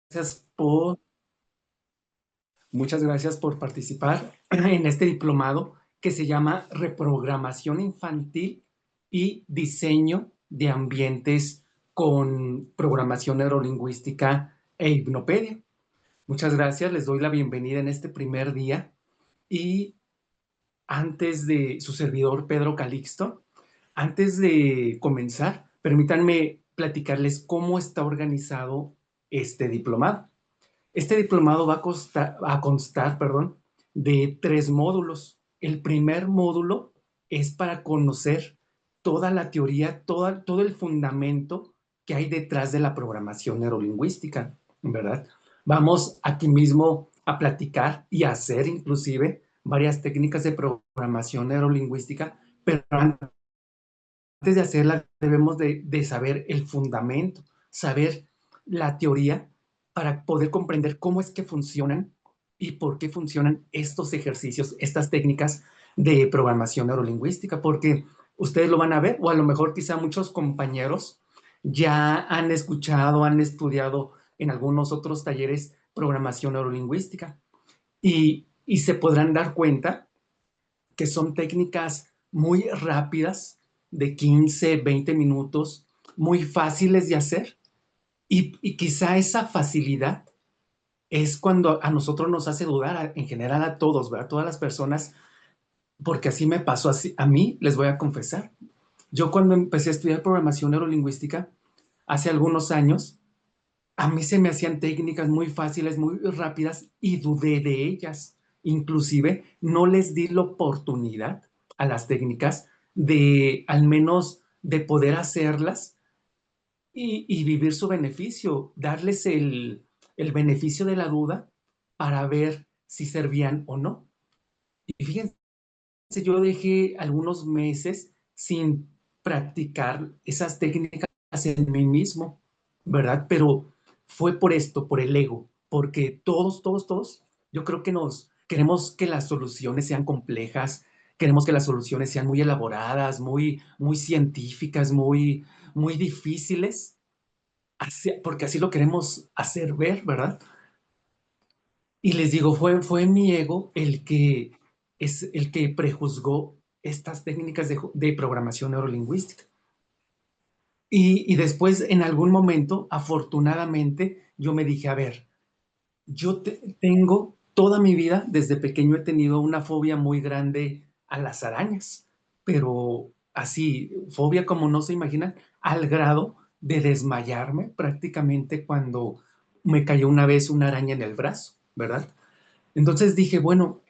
Gracias por, Muchas gracias por participar en este diplomado que se llama Reprogramación Infantil y Diseño de Ambientes con Programación Neurolingüística e Hipnopedia. Muchas gracias, les doy la bienvenida en este primer día y antes de su servidor Pedro Calixto, antes de comenzar, permítanme platicarles cómo está organizado este diplomado. Este diplomado va a constar, perdón, de 3 módulos. El primer módulo es para conocer toda la teoría, todo el fundamento que hay detrás de la programación neurolingüística, ¿verdad? Vamos aquí mismo a platicar y a hacer inclusive varias técnicas de programación neurolingüística, pero antes de hacerla debemos de saber el fundamento, saber la teoría para poder comprender cómo es que funcionan y por qué funcionan estos ejercicios, estas técnicas de programación neurolingüística, porque ustedes lo van a ver, o a lo mejor quizá muchos compañeros ya han escuchado, han estudiado en algunos otros talleres programación neurolingüística y se podrán dar cuenta que son técnicas muy rápidas, de 15, 20 minutos, muy fáciles de hacer. Y quizá esa facilidad es cuando a nosotros nos hace dudar, en general a todos, ¿verdad? Todas las personas, porque así me pasó, así, a mí les voy a confesar. Yo cuando empecé a estudiar programación neurolingüística, hace algunos años, a mí se me hacían técnicas muy fáciles, muy rápidas y dudé de ellas. Inclusive no les di la oportunidad a las técnicas de al menos de poder hacerlas y vivir su beneficio, darles el beneficio de la duda para ver si servían o no. Y fíjense, yo dejé algunos meses sin practicar esas técnicas en mí mismo, ¿verdad? Pero fue por esto, por el ego, porque todos, yo creo que nos queremos que las soluciones sean complejas, queremos que las soluciones sean muy elaboradas, muy científicas, muy difíciles, porque así lo queremos hacer ver, ¿verdad? Y les digo, fue mi ego el que prejuzgó estas técnicas de programación neurolingüística. Y después, en algún momento, afortunadamente, yo me dije, a ver, tengo toda mi vida, desde pequeño he tenido una fobia muy grande a las arañas, pero así, fobia como no se imaginan, al grado de desmayarme prácticamente cuando me cayó una vez una araña en el brazo, ¿verdad? Entonces dije, bueno,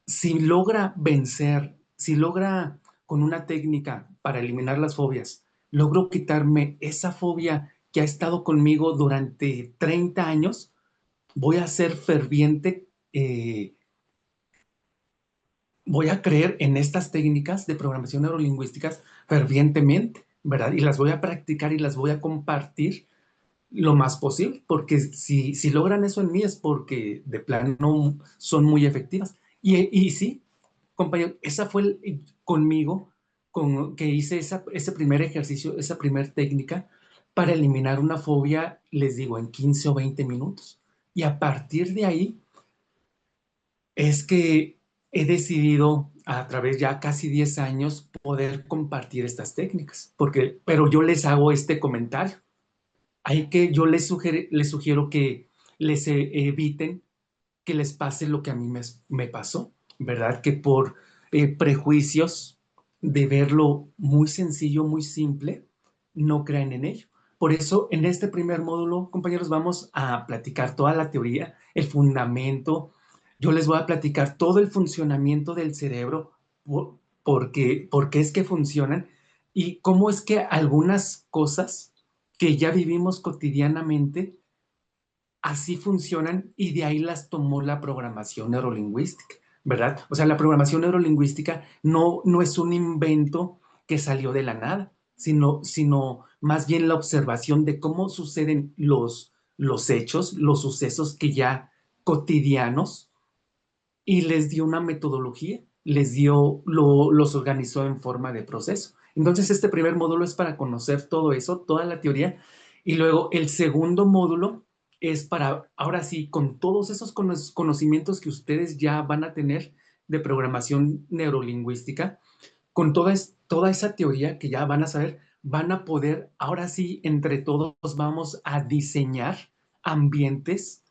si logra vencer, si logra con una técnica para eliminar las fobias, logro quitarme esa fobia que ha estado conmigo durante 30 años, voy a ser ferviente, voy a creer en estas técnicas de programación neurolingüísticas fervientemente, ¿verdad? Y las voy a practicar y las voy a compartir lo más posible, porque si logran eso en mí es porque de plano son muy efectivas. Y sí, compañero, esa fue conmigo que hice ese primer ejercicio, esa primera técnica para eliminar una fobia, les digo, en 15 o 20 minutos. Y a partir de ahí es que he decidido a través ya casi 10 años poder compartir estas técnicas, pero yo les hago este comentario. Hay que, yo les sugiero que les eviten que les pase lo que a mí me pasó, ¿verdad? Que por prejuicios de verlo muy sencillo, muy simple, no crean en ello. Por eso, en este primer módulo, compañeros, vamos a platicar toda la teoría, el fundamento. Yo les voy a platicar todo el funcionamiento del cerebro, por qué es que funcionan y cómo es que algunas cosas que ya vivimos cotidianamente así funcionan y de ahí las tomó la programación neurolingüística, ¿verdad? O sea, la programación neurolingüística no es un invento que salió de la nada, sino más bien la observación de cómo suceden los hechos, los sucesos que ya cotidianos y les dio una metodología los organizó en forma de proceso. Entonces, este primer módulo es para conocer todo eso, toda la teoría, y luego el segundo módulo es para, ahora sí, con todos esos conocimientos que ustedes ya van a tener de programación neurolingüística, con toda esa teoría que ya van a saber, van a poder, ahora sí, entre todos vamos a diseñar ambientes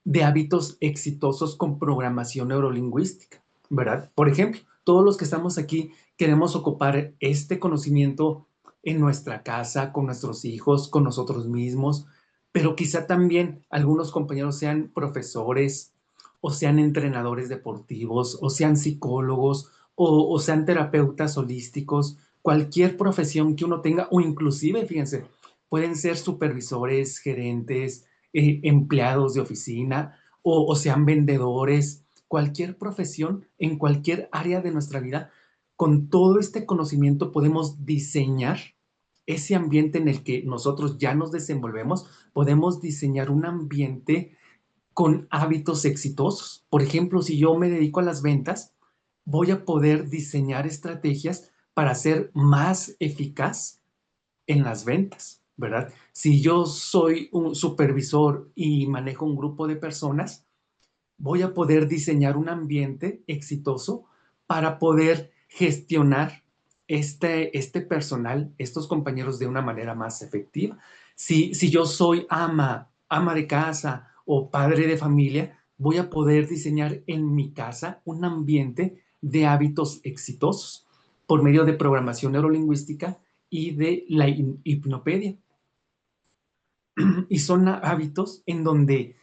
de hábitos exitosos con programación neurolingüística, ¿verdad? Por ejemplo, todos los que estamos aquí queremos ocupar este conocimiento en nuestra casa, con nuestros hijos, con nosotros mismos, pero quizá también algunos compañeros sean profesores o sean entrenadores deportivos o sean psicólogos o sean terapeutas holísticos, cualquier profesión que uno tenga o inclusive, fíjense, pueden ser supervisores, gerentes, empleados de oficina o sean vendedores, cualquier profesión en cualquier área de nuestra vida, con todo este conocimiento podemos diseñar ese ambiente en el que nosotros ya nos desenvolvemos, podemos diseñar un ambiente con hábitos exitosos. Por ejemplo, si yo me dedico a las ventas, voy a poder diseñar estrategias para ser más eficaz en las ventas, ¿verdad? Si yo soy un supervisor y manejo un grupo de personas, voy a poder diseñar un ambiente exitoso para poder gestionar este personal, estos compañeros de una manera más efectiva. Si yo soy ama de casa o padre de familia, voy a poder diseñar en mi casa un ambiente de hábitos exitosos por medio de programación neurolingüística y de la hipnopedia. Y son hábitos en donde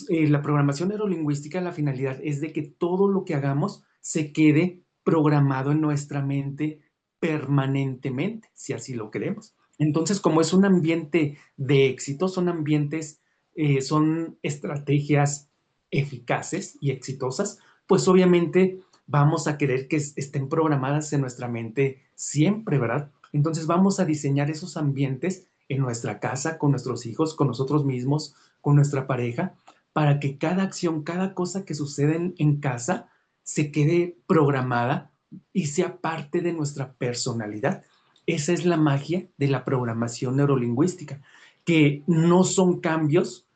la programación neurolingüística, la finalidad es de que todo lo que hagamos se quede programado en nuestra mente permanentemente, si así lo queremos. Entonces, como es un ambiente de éxito, son ambientes, son estrategias eficaces y exitosas, pues obviamente vamos a querer que estén programadas en nuestra mente siempre, ¿verdad? Entonces vamos a diseñar esos ambientes en nuestra casa, con nuestros hijos, con nosotros mismos, con nuestra pareja, para que cada acción, cada cosa que sucede en casa se quede programada y sea parte de nuestra personalidad. Esa es la magia de la programación neurolingüística, que no son cambios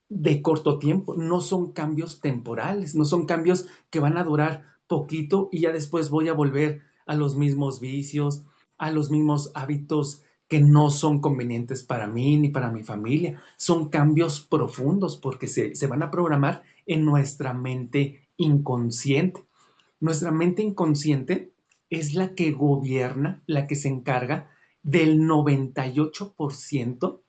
de corto tiempo, no son cambios temporales, no son cambios que van a durar poquito y ya después voy a volver a los mismos vicios, a los mismos hábitos que no son convenientes para mí ni para mi familia. Son cambios profundos porque se van a programar en nuestra mente inconsciente. Nuestra mente inconsciente es la que gobierna, la que se encarga del 98%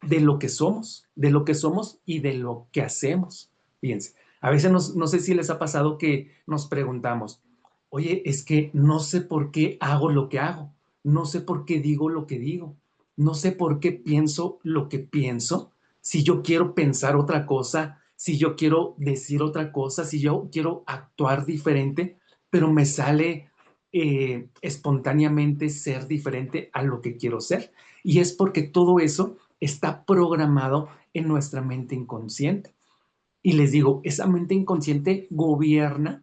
de lo que somos, de lo que somos y de lo que hacemos. Fíjense, a veces no sé si les ha pasado que nos preguntamos, oye, es que no sé por qué hago lo que hago, no sé por qué digo lo que digo, no sé por qué pienso lo que pienso, si yo quiero pensar otra cosa, si yo quiero decir otra cosa, si yo quiero actuar diferente, pero me sale espontáneamente ser diferente a lo que quiero ser. Y es porque todo eso está programado en nuestra mente inconsciente. Y les digo, esa mente inconsciente gobierna,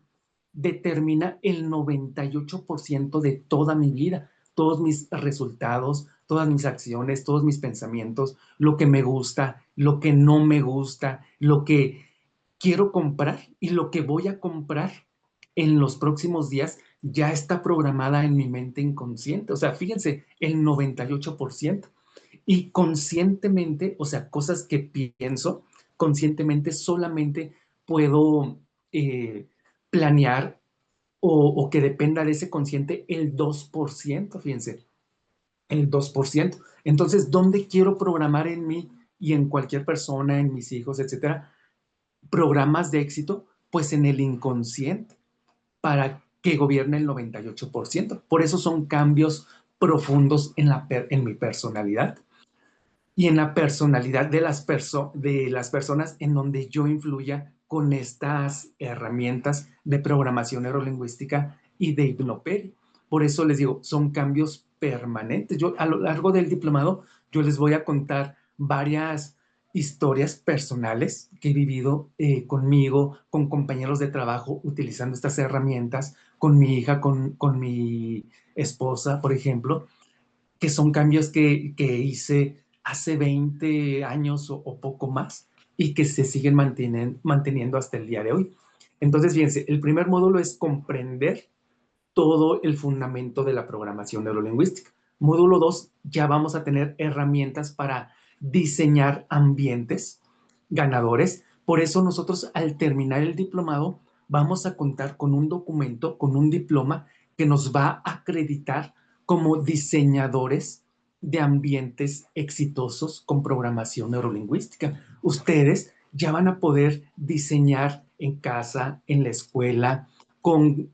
determina el 98% de toda mi vida, todos mis resultados, todas mis acciones, todos mis pensamientos, lo que me gusta, lo que no me gusta, lo que quiero comprar y lo que voy a comprar en los próximos días ya está programada en mi mente inconsciente. O sea, fíjense, el 98%. Y conscientemente, o sea, cosas que pienso, conscientemente solamente puedo planear o que dependa de ese consciente el 2%, fíjense, el 2%. Entonces, ¿dónde quiero programar en mí y en cualquier persona, en mis hijos, etcétera, programas de éxito? Pues en el inconsciente, para que gobierne el 98%. Por eso son cambios profundos en mi personalidad y en la personalidad de las personas en donde yo influya con estas herramientas de programación neurolingüística y de hipnopedia. Por eso les digo, son cambios permanentes. Yo a lo largo del diplomado, yo les voy a contar varias historias personales que he vivido conmigo, con compañeros de trabajo, utilizando estas herramientas, con mi hija, con mi esposa, por ejemplo, que son cambios que hice hace 20 años o poco más y que se siguen manteniendo hasta el día de hoy. Entonces, fíjense, el primer módulo es comprender todo el fundamento de la programación neurolingüística. Módulo 2, ya vamos a tener herramientas para diseñar ambientes ganadores. Por eso nosotros al terminar el diplomado vamos a contar con un documento, con un diploma que nos va a acreditar como diseñadores de ambientes exitosos con programación neurolingüística. Ustedes ya van a poder diseñar en casa, en la escuela, con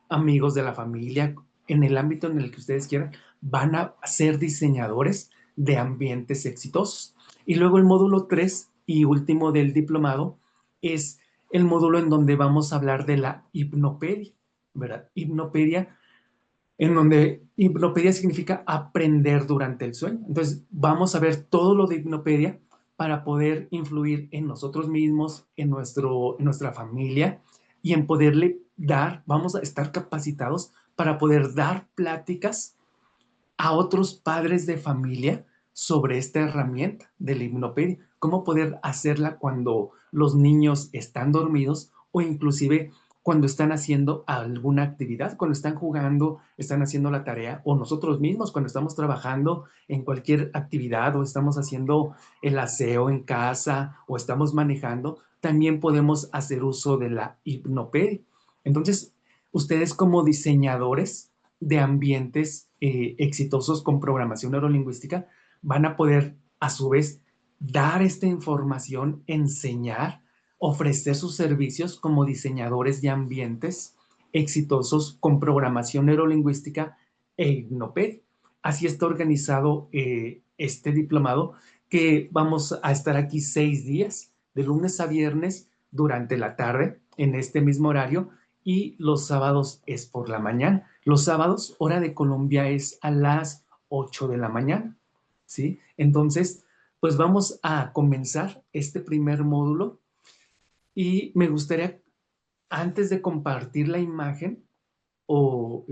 amigos de la familia, en el ámbito en el que ustedes quieran, van a ser diseñadores de ambientes exitosos. Y luego el módulo 3 y último del diplomado es el módulo en donde vamos a hablar de la hipnopedia, ¿verdad? Hipnopedia, en donde hipnopedia significa aprender durante el sueño. Entonces, vamos a ver todo lo de hipnopedia para poder influir en nosotros mismos, en nuestra familia y en poderle dar, vamos a estar capacitados para poder dar pláticas a otros padres de familia sobre esta herramienta de la hipnopedia, cómo poder hacerla cuando los niños están dormidos o inclusive cuando están haciendo alguna actividad, cuando están jugando, están haciendo la tarea, o nosotros mismos cuando estamos trabajando en cualquier actividad o estamos haciendo el aseo en casa o estamos manejando, también podemos hacer uso de la hipnopedia. Entonces, ustedes como diseñadores de ambientes exitosos con programación neurolingüística van a poder a su vez dar esta información, enseñar, ofrecer sus servicios como diseñadores de ambientes exitosos con programación neurolingüística e hipnopedia. Así está organizado este diplomado, que vamos a estar aquí 6 días, de lunes a viernes durante la tarde, en este mismo horario, y los sábados es por la mañana. Los sábados, hora de Colombia, es a las 8 de la mañana, ¿sí? Entonces, pues vamos a comenzar este primer módulo y me gustaría, antes de compartir la imagen, o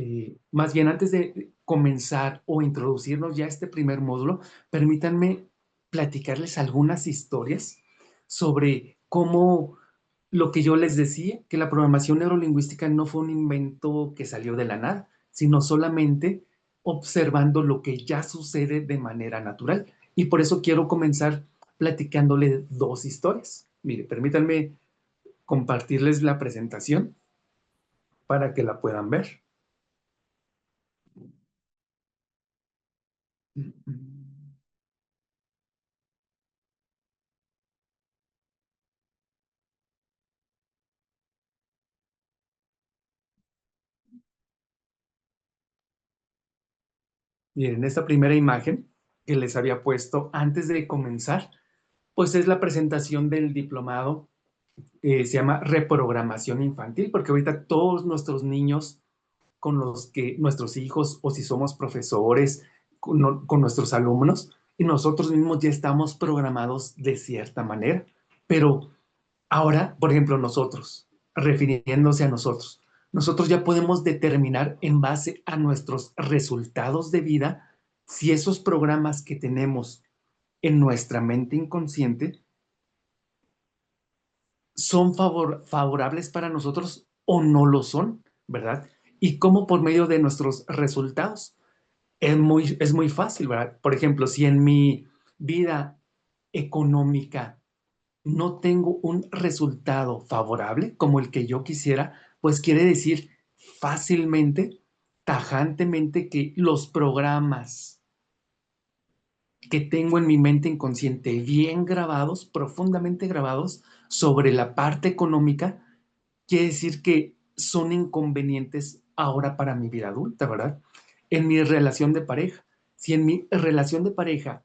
más bien antes de comenzar o introducirnos ya a este primer módulo, permítanme platicarles algunas historias sobre cómo lo que yo les decía, que la programación neurolingüística no fue un invento que salió de la nada, sino solamente observando lo que ya sucede de manera natural. Y por eso quiero comenzar platicándole dos historias. Mire, permítanme compartirles la presentación para que la puedan ver. Miren, esta primera imagen que les había puesto antes de comenzar, pues es la presentación del diplomado, se llama reprogramación infantil, porque ahorita todos nuestros niños con los que nuestros hijos o si somos profesores con nuestros alumnos y nosotros mismos ya estamos programados de cierta manera. Pero ahora, por ejemplo, nosotros, refiriéndose a nosotros, nosotros ya podemos determinar en base a nuestros resultados de vida si esos programas que tenemos en nuestra mente inconsciente son favorables para nosotros o no lo son, ¿verdad? Y cómo por medio de nuestros resultados es muy fácil, ¿verdad? Por ejemplo, si en mi vida económica no tengo un resultado favorable como el que yo quisiera, pues quiere decir fácilmente, tajantemente, que los programas que tengo en mi mente inconsciente bien grabados, profundamente grabados sobre la parte económica, quiere decir que son inconvenientes ahora para mi vida adulta, ¿verdad? En mi relación de pareja. Si en mi relación de pareja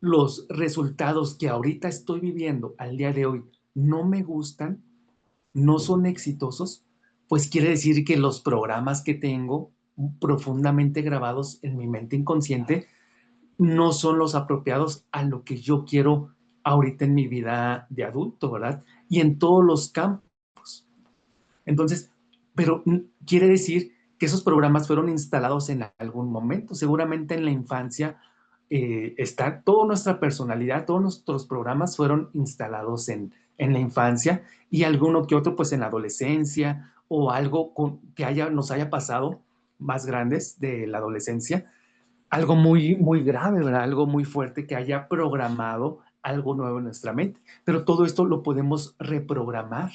los resultados que ahorita estoy viviendo al día de hoy no me gustan, no son exitosos, pues quiere decir que los programas que tengo profundamente grabados en mi mente inconsciente no son los apropiados a lo que yo quiero ahorita en mi vida de adulto, ¿verdad? Y en todos los campos. Entonces, pero quiere decir que esos programas fueron instalados en algún momento, seguramente en la infancia. Está toda nuestra personalidad, todos nuestros programas fueron instalados en la infancia y alguno que otro pues en la adolescencia o algo que nos haya pasado más grandes de la adolescencia, algo muy, muy grave, ¿verdad? Algo muy fuerte que haya programado algo nuevo en nuestra mente. Pero todo esto lo podemos reprogramar,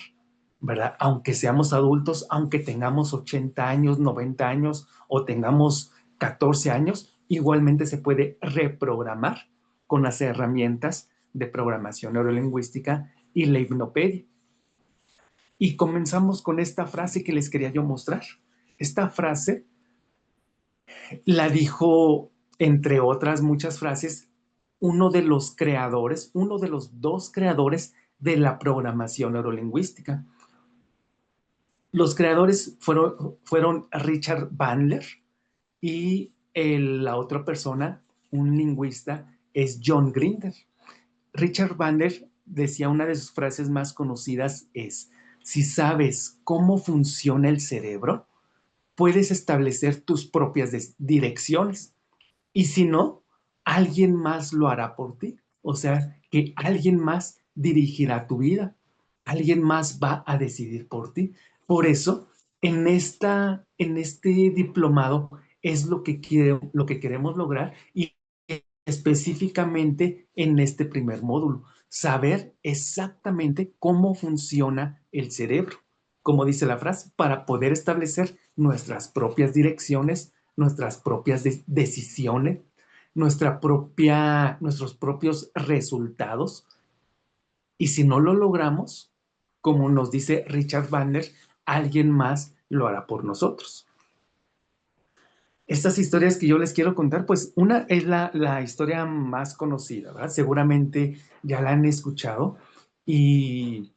¿verdad? Aunque seamos adultos, aunque tengamos 80 años, 90 años o tengamos 14 años, igualmente se puede reprogramar con las herramientas de programación neurolingüística y la hipnopedia. Y comenzamos con esta frase que les quería yo mostrar. Esta frase la dijo, entre otras muchas frases, uno de los creadores, uno de los dos creadores de la programación neurolingüística. Los creadores fueron Richard Bandler y la otra persona, un lingüista, es John Grinder. Richard Bandler decía, una de sus frases más conocidas es: si sabes cómo funciona el cerebro, puedes establecer tus propias direcciones. Y si no, alguien más lo hará por ti. O sea, que alguien más dirigirá tu vida. Alguien más va a decidir por ti. Por eso, en este diplomado es lo que queremos lograr y específicamente en este primer módulo, saber exactamente cómo funciona el cerebro, como dice la frase, para poder establecer nuestras propias direcciones, nuestras propias decisiones, nuestros propios resultados. Y si no lo logramos, como nos dice Richard Bandler, alguien más lo hará por nosotros. Estas historias que yo les quiero contar, pues una es la historia más conocida, ¿verdad? Seguramente ya la han escuchado y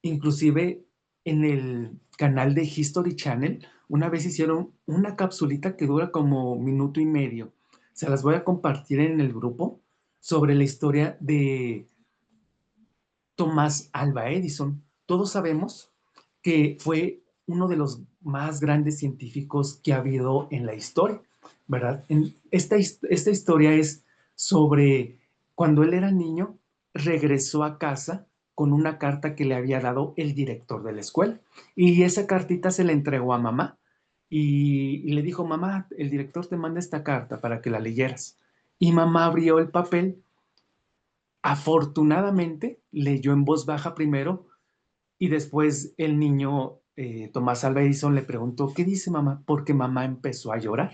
inclusive en el canal de History Channel una vez hicieron una capsulita que dura como minuto y medio. Se las voy a compartir en el grupo sobre la historia de Tomás Alva Edison. Todos sabemos que fue uno de los más grandes científicos que ha habido en la historia, ¿verdad? Esta historia es sobre cuando él era niño, regresó a casa con una carta que le había dado el director de la escuela. Y esa cartita se la entregó a mamá y le dijo: mamá, el director te manda esta carta para que la leyeras. Y mamá abrió el papel. Afortunadamente, leyó en voz baja primero y después el niño, Tomás Alva Edison, le preguntó: ¿qué dice mamá? Porque mamá empezó a llorar,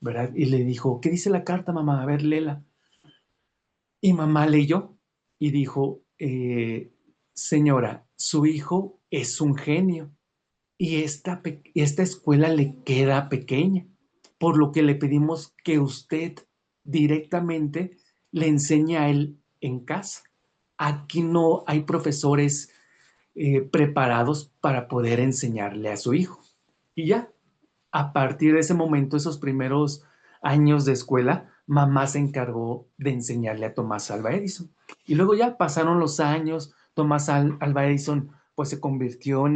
¿verdad? Y le dijo: ¿qué dice la carta, mamá? A ver, léela. Y mamá leyó y dijo: señora, su hijo es un genio y esta escuela le queda pequeña, por lo que le pedimos que usted directamente le enseñe a él en casa. Aquí no hay profesores preparados para poder enseñarle a su hijo. Y ya, a partir de ese momento, esos primeros años de escuela, mamá se encargó de enseñarle a Tomás Alva Edison. Y luego ya pasaron los años, Tomás Alva Edison pues se convirtió en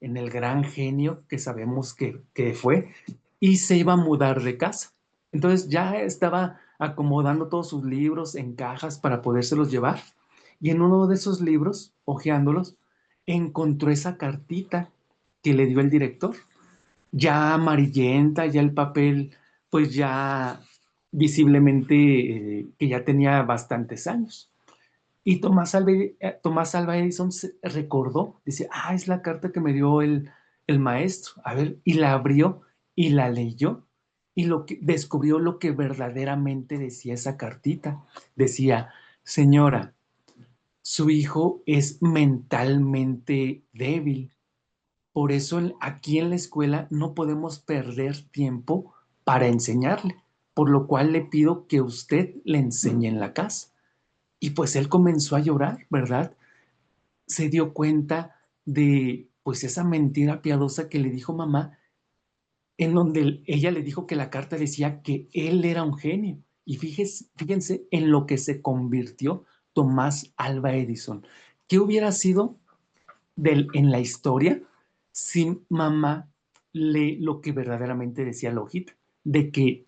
el gran genio que sabemos que fue y se iba a mudar de casa. Entonces ya estaba acomodando todos sus libros en cajas para podérselos llevar. Y en uno de esos libros, hojeándolos, encontró esa cartita que le dio el director, ya amarillenta, ya el papel, pues ya visiblemente que ya tenía bastantes años. Y Tomás Alva Edison recordó, dice: ah, es la carta que me dio el maestro. A ver, y la abrió y la leyó y descubrió lo que verdaderamente decía esa cartita. Decía: señora, su hijo es mentalmente débil, por eso aquí en la escuela no podemos perder tiempo para enseñarle, por lo cual le pido que usted le enseñe en la casa. Y pues él comenzó a llorar, ¿verdad? Se dio cuenta de pues esa mentira piadosa que le dijo mamá, en donde ella le dijo que la carta decía que él era un genio. Y fíjense en lo que se convirtió Tomás Alva Edison. ¿Qué hubiera sido en la historia si mamá lo que verdaderamente decía la hojita, de que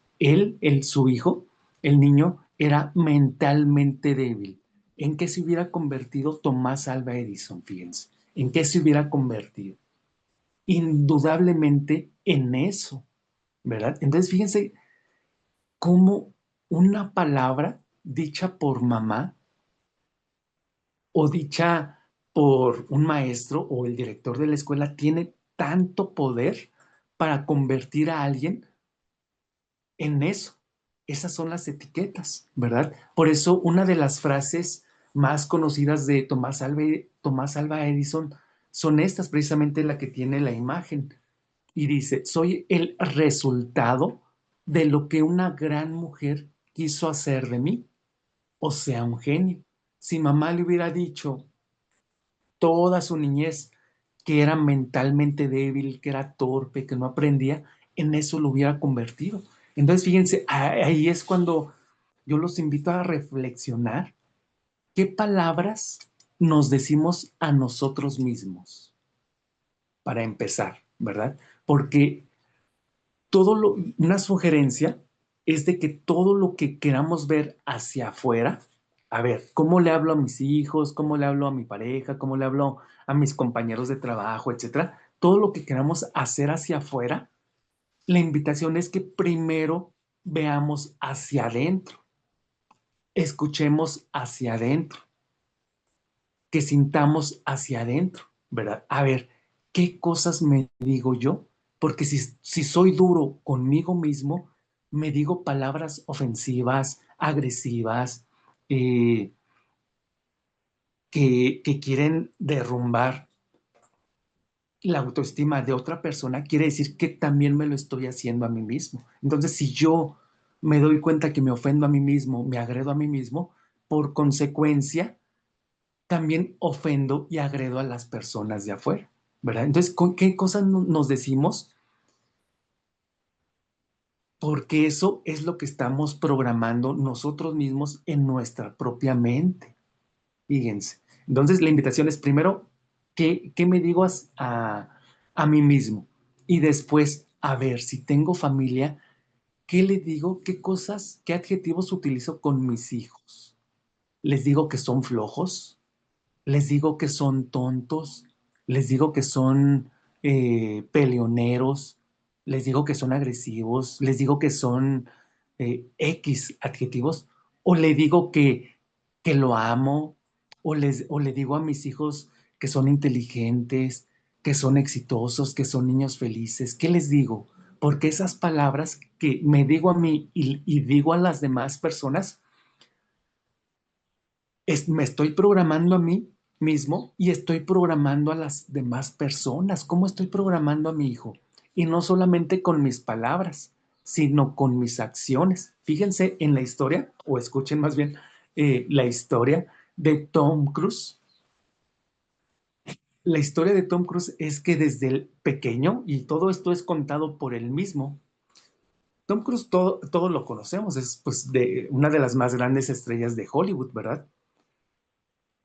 su hijo, el niño, era mentalmente débil? ¿En qué se hubiera convertido Tomás Alva Edison? Fíjense, ¿en qué se hubiera convertido? Indudablemente en eso, ¿verdad? Entonces, fíjense cómo una palabra dicha por mamá o dicha por un maestro o el director de la escuela tiene tanto poder para convertir a alguien en eso. Esas son las etiquetas, ¿verdad? Por eso una de las frases más conocidas de Tomás Alva Edison son estas, precisamente la que tiene la imagen. Y dice, soy el resultado de lo que una gran mujer quiso hacer de mí, o sea, un genio. Si mamá le hubiera dicho toda su niñez que era mentalmente débil, que era torpe, que no aprendía, en eso lo hubiera convertido. Entonces, fíjense, ahí es cuando yo los invito a reflexionar qué palabras nos decimos a nosotros mismos, para empezar, ¿verdad? Porque una sugerencia es de que todo lo que queramos ver hacia afuera, a ver, ¿cómo le hablo a mis hijos? ¿Cómo le hablo a mi pareja? ¿Cómo le hablo a mis compañeros de trabajo, etcétera? Todo lo que queramos hacer hacia afuera, la invitación es que primero veamos hacia adentro, escuchemos hacia adentro, que sintamos hacia adentro, ¿verdad? A ver, ¿qué cosas me digo yo? Porque si soy duro conmigo mismo, me digo palabras ofensivas, agresivas, eh, que quieren derrumbar la autoestima de otra persona, quiere decir que también me lo estoy haciendo a mí mismo. Entonces, si yo me doy cuenta que me ofendo a mí mismo, me agredo a mí mismo, por consecuencia, también ofendo y agredo a las personas de afuera, ¿verdad? Entonces, ¿con qué cosas nos decimos? Porque eso es lo que estamos programando nosotros mismos en nuestra propia mente. Fíjense. Entonces, la invitación es primero, ¿qué me digo a mí mismo? Y después, a ver, si tengo familia, ¿qué le digo? ¿Qué cosas, qué adjetivos utilizo con mis hijos? ¿Les digo que son flojos? Les digo que son tontos, les digo que son peleoneros, les digo que son agresivos, les digo que son X adjetivos, o le digo que lo amo, o le digo a mis hijos que son inteligentes, que son exitosos, que son niños felices. ¿Qué les digo? Porque esas palabras que me digo a mí y digo a las demás personas, me estoy programando a mí mismo y estoy programando a las demás personas. ¿Cómo estoy programando a mi hijo? Y no solamente con mis palabras, sino con mis acciones. Fíjense en la historia, o escuchen más bien la historia de Tom Cruise. La historia de Tom Cruise es que desde el pequeño, y todo esto es contado por él mismo, Tom Cruise todo lo conocemos, es pues de una de las más grandes estrellas de Hollywood, ¿verdad?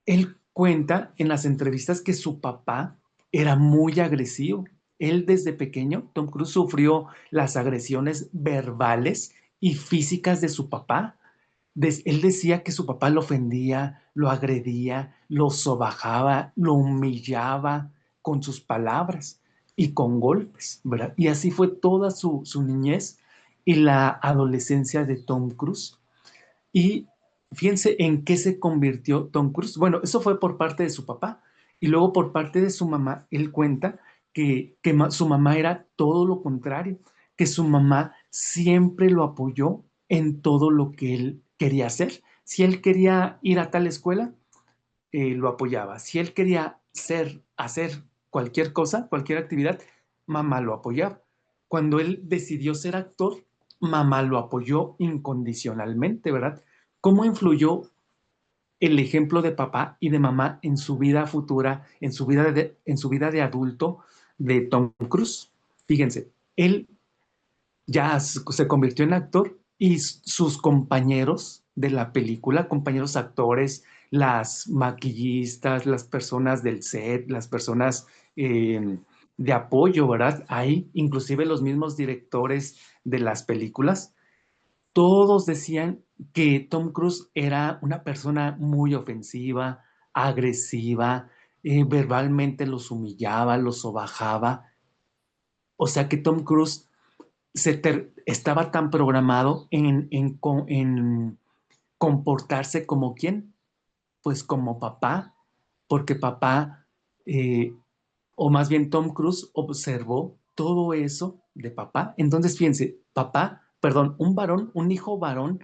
Él cuenta en las entrevistas que su papá era muy agresivo. Él desde pequeño, Tom Cruise sufrió las agresiones verbales y físicas de su papá. Él decía que su papá lo ofendía, lo agredía, lo sobajaba, lo humillaba con sus palabras y con golpes, ¿verdad? Y así fue toda su niñez y la adolescencia de Tom Cruise. Y fíjense en qué se convirtió Tom Cruise. Bueno, eso fue por parte de su papá. Y luego por parte de su mamá, él cuenta que su mamá era todo lo contrario, que su mamá siempre lo apoyó en todo lo que él quería hacer. Si él quería ir a tal escuela, lo apoyaba. Si él quería hacer cualquier cosa, cualquier actividad, mamá lo apoyaba. Cuando él decidió ser actor, mamá lo apoyó incondicionalmente, ¿verdad? ¿Cómo influyó el ejemplo de papá y de mamá en su vida futura, en su vida de adulto de Tom Cruise? Fíjense, él ya se convirtió en actor y sus compañeros de la película, compañeros actores, las maquillistas, las personas del set, las personas eh, de apoyo, ¿verdad? Ahí, inclusive los mismos directores de las películas, todos decían que Tom Cruise era una persona muy ofensiva, agresiva, verbalmente los humillaba, los sobajaba. O sea que Tom Cruise estaba tan programado en comportarse como quién, pues como papá, porque papá, eh, o más bien Tom Cruise observó todo eso de papá. Entonces, fíjense, papá, perdón, un varón, un hijo varón,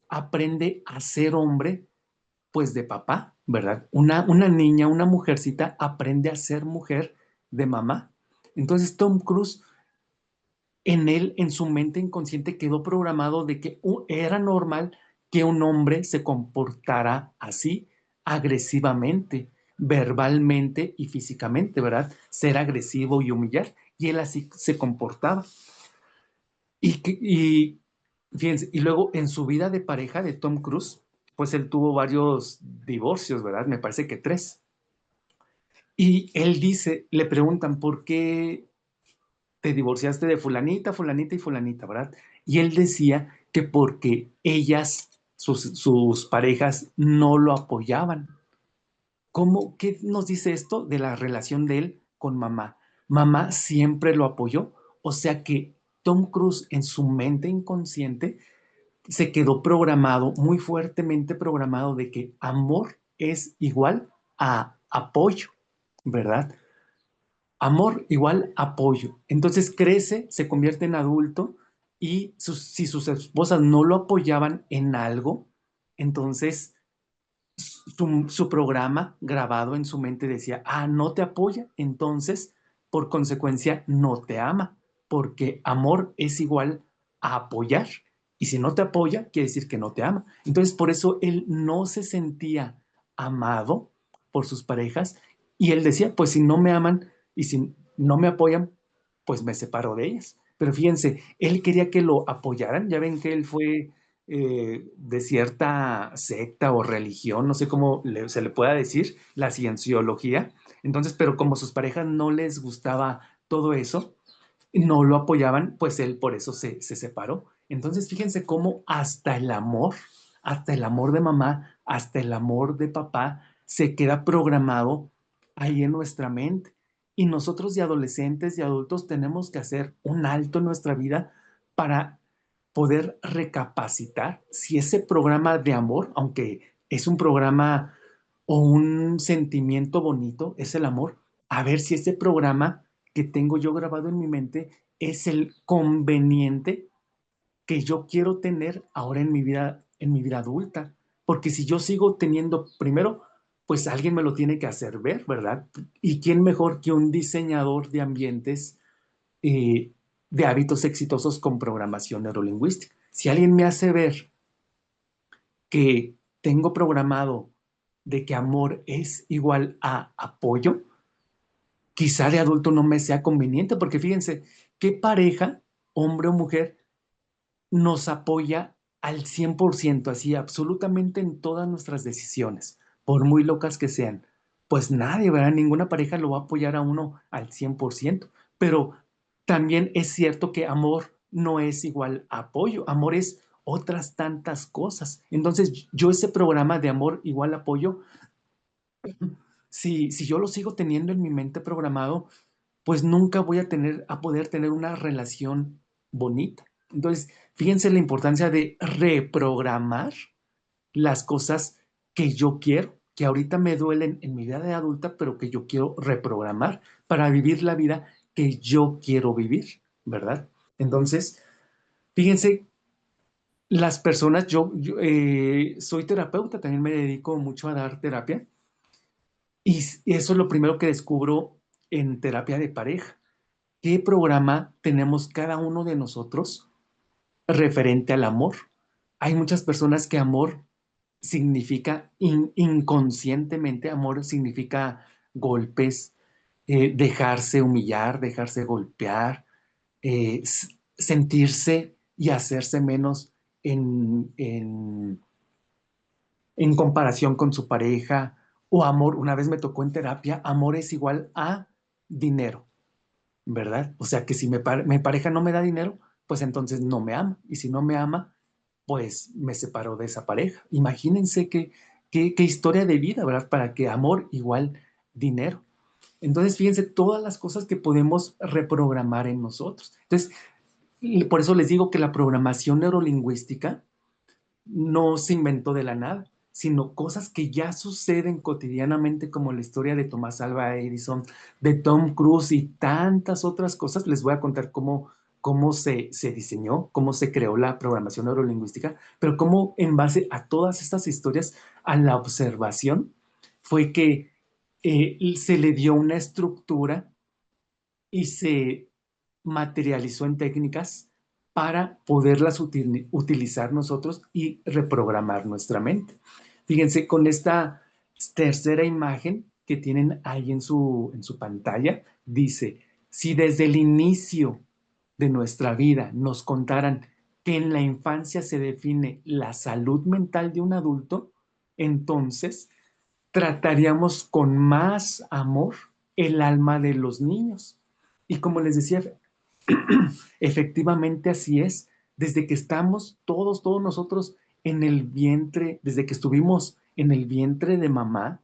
aprende a ser hombre, pues de papá, ¿verdad? Una niña, una mujercita aprende a ser mujer de mamá. Entonces, Tom Cruise en él, en su mente inconsciente, quedó programado de que era normal que un hombre se comportara así, agresivamente, verbalmente y físicamente, ¿verdad? Ser agresivo y humillar. Y él así se comportaba. Y fíjense, y luego en su vida de pareja de Tom Cruise, pues él tuvo varios divorcios, ¿verdad? Me parece que tres. Y él dice, le preguntan, ¿por qué te divorciaste de fulanita, fulanita y fulanita, ¿verdad? Y él decía que porque ellas, sus parejas, no lo apoyaban. ¿Cómo, qué nos dice esto de la relación de él con mamá? Mamá siempre lo apoyó, o sea que Tom Cruise en su mente inconsciente se quedó programado, muy fuertemente programado de que amor es igual a apoyo, ¿verdad? Amor igual apoyo. Entonces crece, se convierte en adulto y si sus esposas no lo apoyaban en algo, entonces su programa grabado en su mente decía, ah, no te apoya, entonces por consecuencia no te ama, porque amor es igual a apoyar. Y si no te apoya, quiere decir que no te ama. Entonces por eso él no se sentía amado por sus parejas y él decía, pues si no me aman y si no me apoyan, pues me separo de ellas. Pero fíjense, él quería que lo apoyaran. Ya ven que él fue de cierta secta o religión, no sé cómo se le pueda decir, la cienciología. Entonces, pero como sus parejas no les gustaba todo eso, no lo apoyaban, pues él por eso se separó. Entonces, fíjense cómo hasta el amor de mamá, hasta el amor de papá, se queda programado ahí en nuestra mente. Y nosotros de adolescentes y adultos tenemos que hacer un alto en nuestra vida para poder recapacitar si ese programa de amor, aunque es un programa o un sentimiento bonito, es el amor, a ver si ese programa que tengo yo grabado en mi mente es el conveniente que yo quiero tener ahora en mi vida adulta. Porque si yo sigo teniendo, primero, pues alguien me lo tiene que hacer ver, ¿verdad? ¿Y quién mejor que un diseñador de ambientes de hábitos exitosos con programación neurolingüística? Si alguien me hace ver que tengo programado de que amor es igual a apoyo, quizá de adulto no me sea conveniente, porque fíjense, ¿qué pareja, hombre o mujer, nos apoya al 100%, así absolutamente en todas nuestras decisiones, por muy locas que sean? Pues nadie, ¿verdad? Ninguna pareja lo va a apoyar a uno al 100%, pero también es cierto que amor no es igual a apoyo, amor es otras tantas cosas. Entonces, yo ese programa de amor igual a apoyo, si yo lo sigo teniendo en mi mente programado, pues nunca voy a poder tener una relación bonita. Entonces, fíjense la importancia de reprogramar las cosas que yo quiero, que ahorita me duelen en mi vida de adulta, pero que yo quiero reprogramar para vivir la vida que yo quiero vivir, ¿verdad? Entonces, fíjense, las personas, yo soy terapeuta, también me dedico mucho a dar terapia y eso es lo primero que descubro en terapia de pareja. ¿Qué programa tenemos cada uno de nosotros referente al amor? Hay muchas personas que amor significa inconscientemente, amor significa golpes, dejarse humillar, dejarse golpear, sentirse y hacerse menos en, en, en comparación con su pareja o amor. Una vez me tocó en terapia, amor es igual a dinero, ¿verdad? O sea que si mi pareja no me da dinero, pues entonces no me ama. Y si no me ama, pues me separo de esa pareja. Imagínense qué historia de vida, ¿verdad? Para que amor igual dinero. Entonces, fíjense todas las cosas que podemos reprogramar en nosotros. Entonces, y por eso les digo que la programación neurolingüística no se inventó de la nada, sino cosas que ya suceden cotidianamente, como la historia de Tomás Alva Edison, de Tom Cruise y tantas otras cosas. Les voy a contar cómo se diseñó, cómo se creó la programación neurolingüística, pero cómo en base a todas estas historias, a la observación, fue que se le dio una estructura y se materializó en técnicas para poderlas utilizar nosotros y reprogramar nuestra mente. Fíjense, con esta tercera imagen que tienen ahí en su pantalla, dice, si desde el inicio de nuestra vida nos contaran que en la infancia se define la salud mental de un adulto, entonces trataríamos con más amor el alma de los niños. Y como les decía, efectivamente así es. Desde que estamos todos nosotros en el vientre, desde que estuvimos en el vientre de mamá,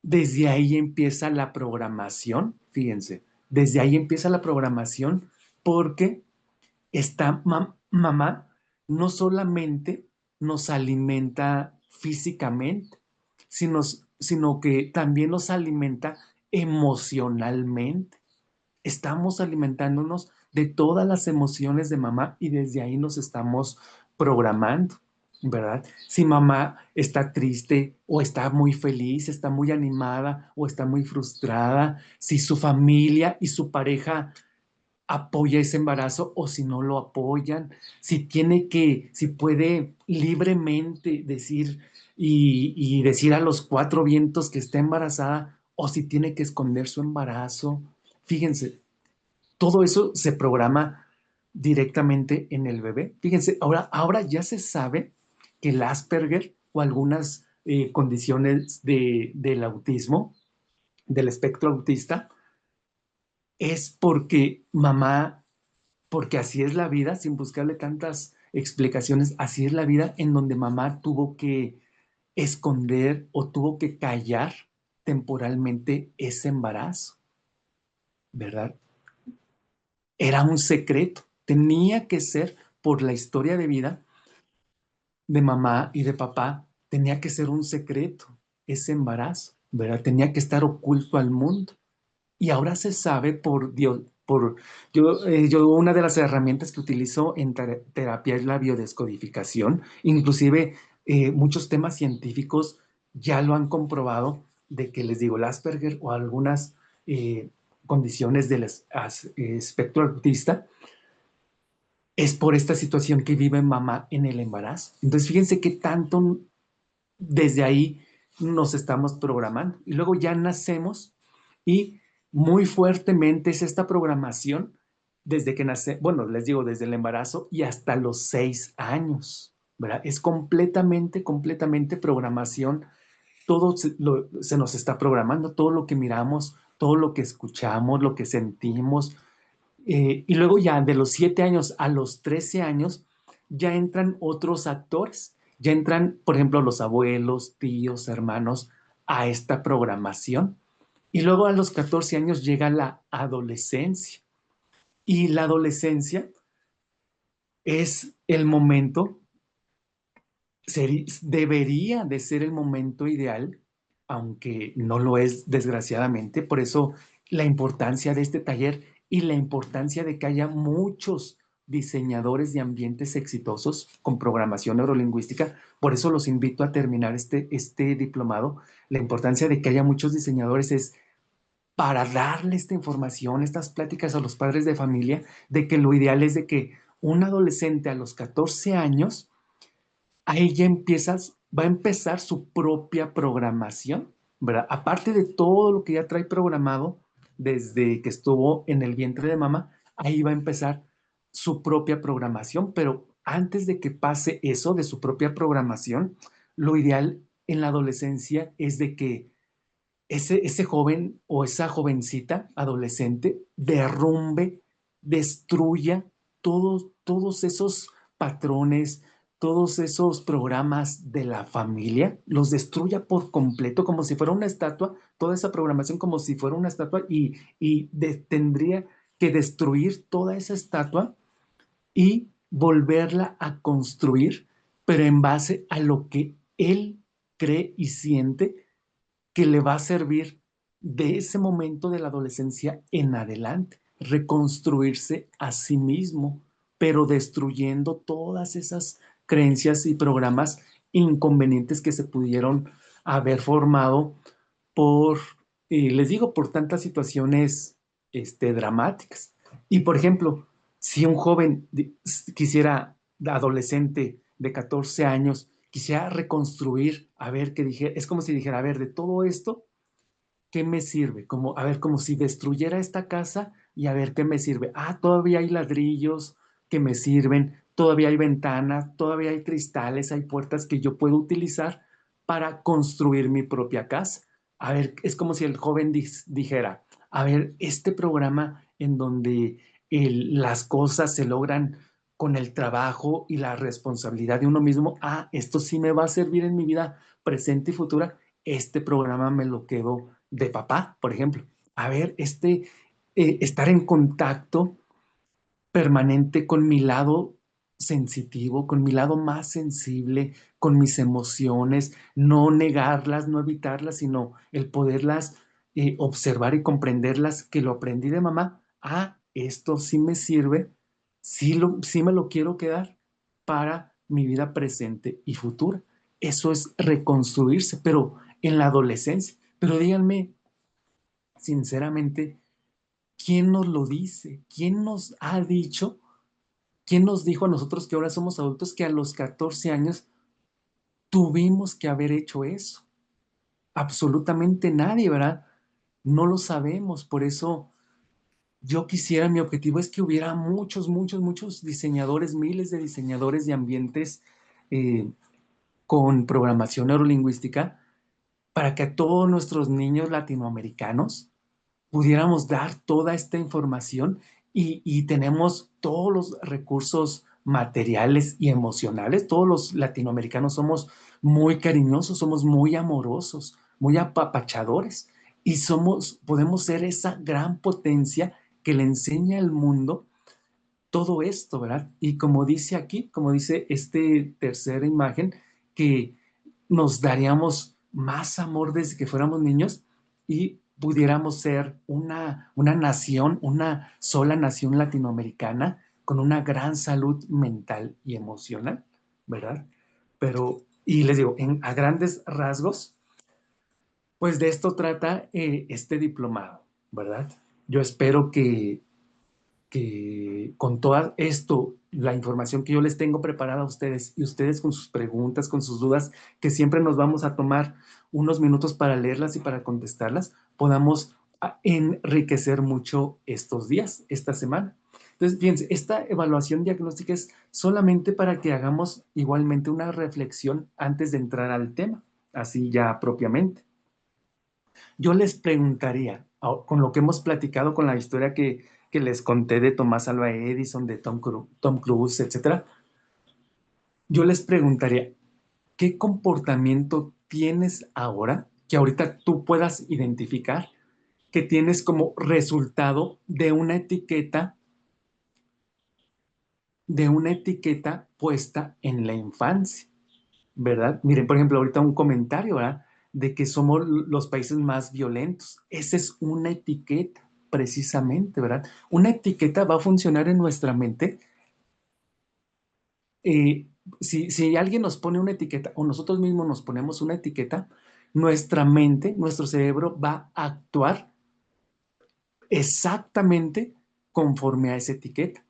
desde ahí empieza la programación, fíjense, desde ahí empieza la programación porque mamá no solamente nos alimenta físicamente, sino que también nos alimenta emocionalmente. Estamos alimentándonos de todas las emociones de mamá y desde ahí nos estamos programando, ¿verdad? Si mamá está triste o está muy feliz, está muy animada o está muy frustrada, si su familia y su pareja apoya ese embarazo o si no lo apoyan, si puede libremente decir y decir a los cuatro vientos que está embarazada o si tiene que esconder su embarazo. Fíjense, todo eso se programa directamente en el bebé. Fíjense, ahora ya se sabe que el Asperger o algunas condiciones del autismo, del espectro autista, es porque así es la vida, sin buscarle tantas explicaciones, así es la vida en donde mamá tuvo que esconder o tuvo que callar temporalmente ese embarazo, ¿verdad? Era un secreto, tenía que ser por la historia de vida de mamá y de papá, tenía que ser un secreto ese embarazo, ¿verdad? Tenía que estar oculto al mundo. Y ahora se sabe por Dios, yo una de las herramientas que utilizo en terapia es la biodescodificación. Inclusive muchos temas científicos ya lo han comprobado de que les digo, el Asperger o algunas eh, condiciones del espectro autista es por esta situación que vive mamá en el embarazo. Entonces, fíjense qué tanto desde ahí nos estamos programando. Y luego ya nacemos y muy fuertemente es esta programación desde que nace, bueno, les digo, desde el embarazo y hasta los 6 años, ¿verdad? Es completamente programación. Todo se nos está programando, todo lo que miramos, todo lo que escuchamos, lo que sentimos, y luego ya de los 7 años a los 13 años ya entran otros actores, ya entran, por ejemplo, los abuelos, tíos, hermanos a esta programación. Y luego a los 14 años llega la adolescencia. Y la adolescencia es el momento, debería de ser el momento ideal, aunque no lo es desgraciadamente. Por eso la importancia de este taller y la importancia de que haya muchos diseñadores de ambientes exitosos con programación neurolingüística. Por eso los invito a terminar este diplomado. La importancia de que haya muchos diseñadores es para darle esta información, estas pláticas a los padres de familia, de que lo ideal es de que un adolescente a los 14 años ahí ya va a empezar su propia programación, ¿verdad? Aparte de todo lo que ya trae programado desde que estuvo en el vientre de mamá, ahí va a empezar su propia programación, pero antes de que pase eso de su propia programación, lo ideal en la adolescencia es de que ese joven o esa jovencita adolescente derrumbe, destruya todos esos patrones, todos esos programas de la familia, los destruya por completo, como si fuera una estatua, toda esa programación como si fuera una estatua tendría que destruir toda esa estatua y volverla a construir, pero en base a lo que él cree y siente que le va a servir de ese momento de la adolescencia en adelante, reconstruirse a sí mismo, pero destruyendo todas esas creencias y programas inconvenientes que se pudieron haber formado por, les digo, por tantas situaciones dramáticas. Y por ejemplo, si un joven quisiera, adolescente de 14 años, quisiera reconstruir, a ver, qué dije, es como si dijera, a ver, de todo esto, ¿qué me sirve? Como, a ver, como si destruyera esta casa y a ver qué me sirve. Ah, todavía hay ladrillos que me sirven, todavía hay ventanas, todavía hay cristales, hay puertas que yo puedo utilizar para construir mi propia casa. A ver, es como si el joven dijera, a ver, este programa en donde las cosas se logran con el trabajo y la responsabilidad de uno mismo, ah, esto sí me va a servir en mi vida presente y futura, este programa me lo quedo de papá, por ejemplo. A ver, estar en contacto permanente con mi lado sensitivo, con mi lado más sensible, con mis emociones, no negarlas, no evitarlas, sino el poderlas observar y comprenderlas, que lo aprendí de mamá. Ah, esto sí me sirve, sí me lo quiero quedar para mi vida presente y futura. Eso es reconstruirse, pero en la adolescencia. Pero díganme, sinceramente, ¿quién nos lo dice? ¿Quién nos ha dicho? ¿Quién nos dijo a nosotros que ahora somos adultos que a los 14 años tuvimos que haber hecho eso? Absolutamente nadie, ¿verdad? No lo sabemos. Por eso yo quisiera, mi objetivo es que hubiera muchos diseñadores, miles de diseñadores de ambientes eh, con programación neurolingüística para que a todos nuestros niños latinoamericanos pudiéramos dar toda esta información y tenemos todos los recursos materiales y emocionales. Todos los latinoamericanos somos muy cariñosos, somos muy amorosos, muy apapachadores y podemos ser esa gran potencia que le enseña al mundo todo esto, ¿verdad? Y como dice aquí, como dice este tercera imagen, que nos daríamos más amor desde que fuéramos niños y pudiéramos ser una nación, una sola nación latinoamericana con una gran salud mental y emocional, ¿verdad? Pero, y les digo, a grandes rasgos, pues de esto trata este diplomado, ¿verdad? Yo espero que con todo esto, la información que yo les tengo preparada a ustedes y ustedes con sus preguntas, con sus dudas, que siempre nos vamos a tomar unos minutos para leerlas y para contestarlas, podamos enriquecer mucho estos días, esta semana. Entonces, fíjense, esta evaluación diagnóstica es solamente para que hagamos igualmente una reflexión antes de entrar al tema, así ya propiamente. Yo les preguntaría, con lo que hemos platicado, con la historia que les conté de Tomás Alva Edison, de Tom Cruise, etcétera, yo les preguntaría, ¿qué comportamiento tienes ahora que ahorita tú puedas identificar que tienes como resultado de una etiqueta puesta en la infancia? ¿Verdad? Miren, por ejemplo, ahorita un comentario, ¿verdad? De que somos los países más violentos. Esa es una etiqueta, precisamente, ¿verdad? Una etiqueta va a funcionar en nuestra mente. eh, si alguien nos pone una etiqueta o nosotros mismos nos ponemos una etiqueta, nuestra mente, nuestro cerebro va a actuar exactamente conforme a esa etiqueta.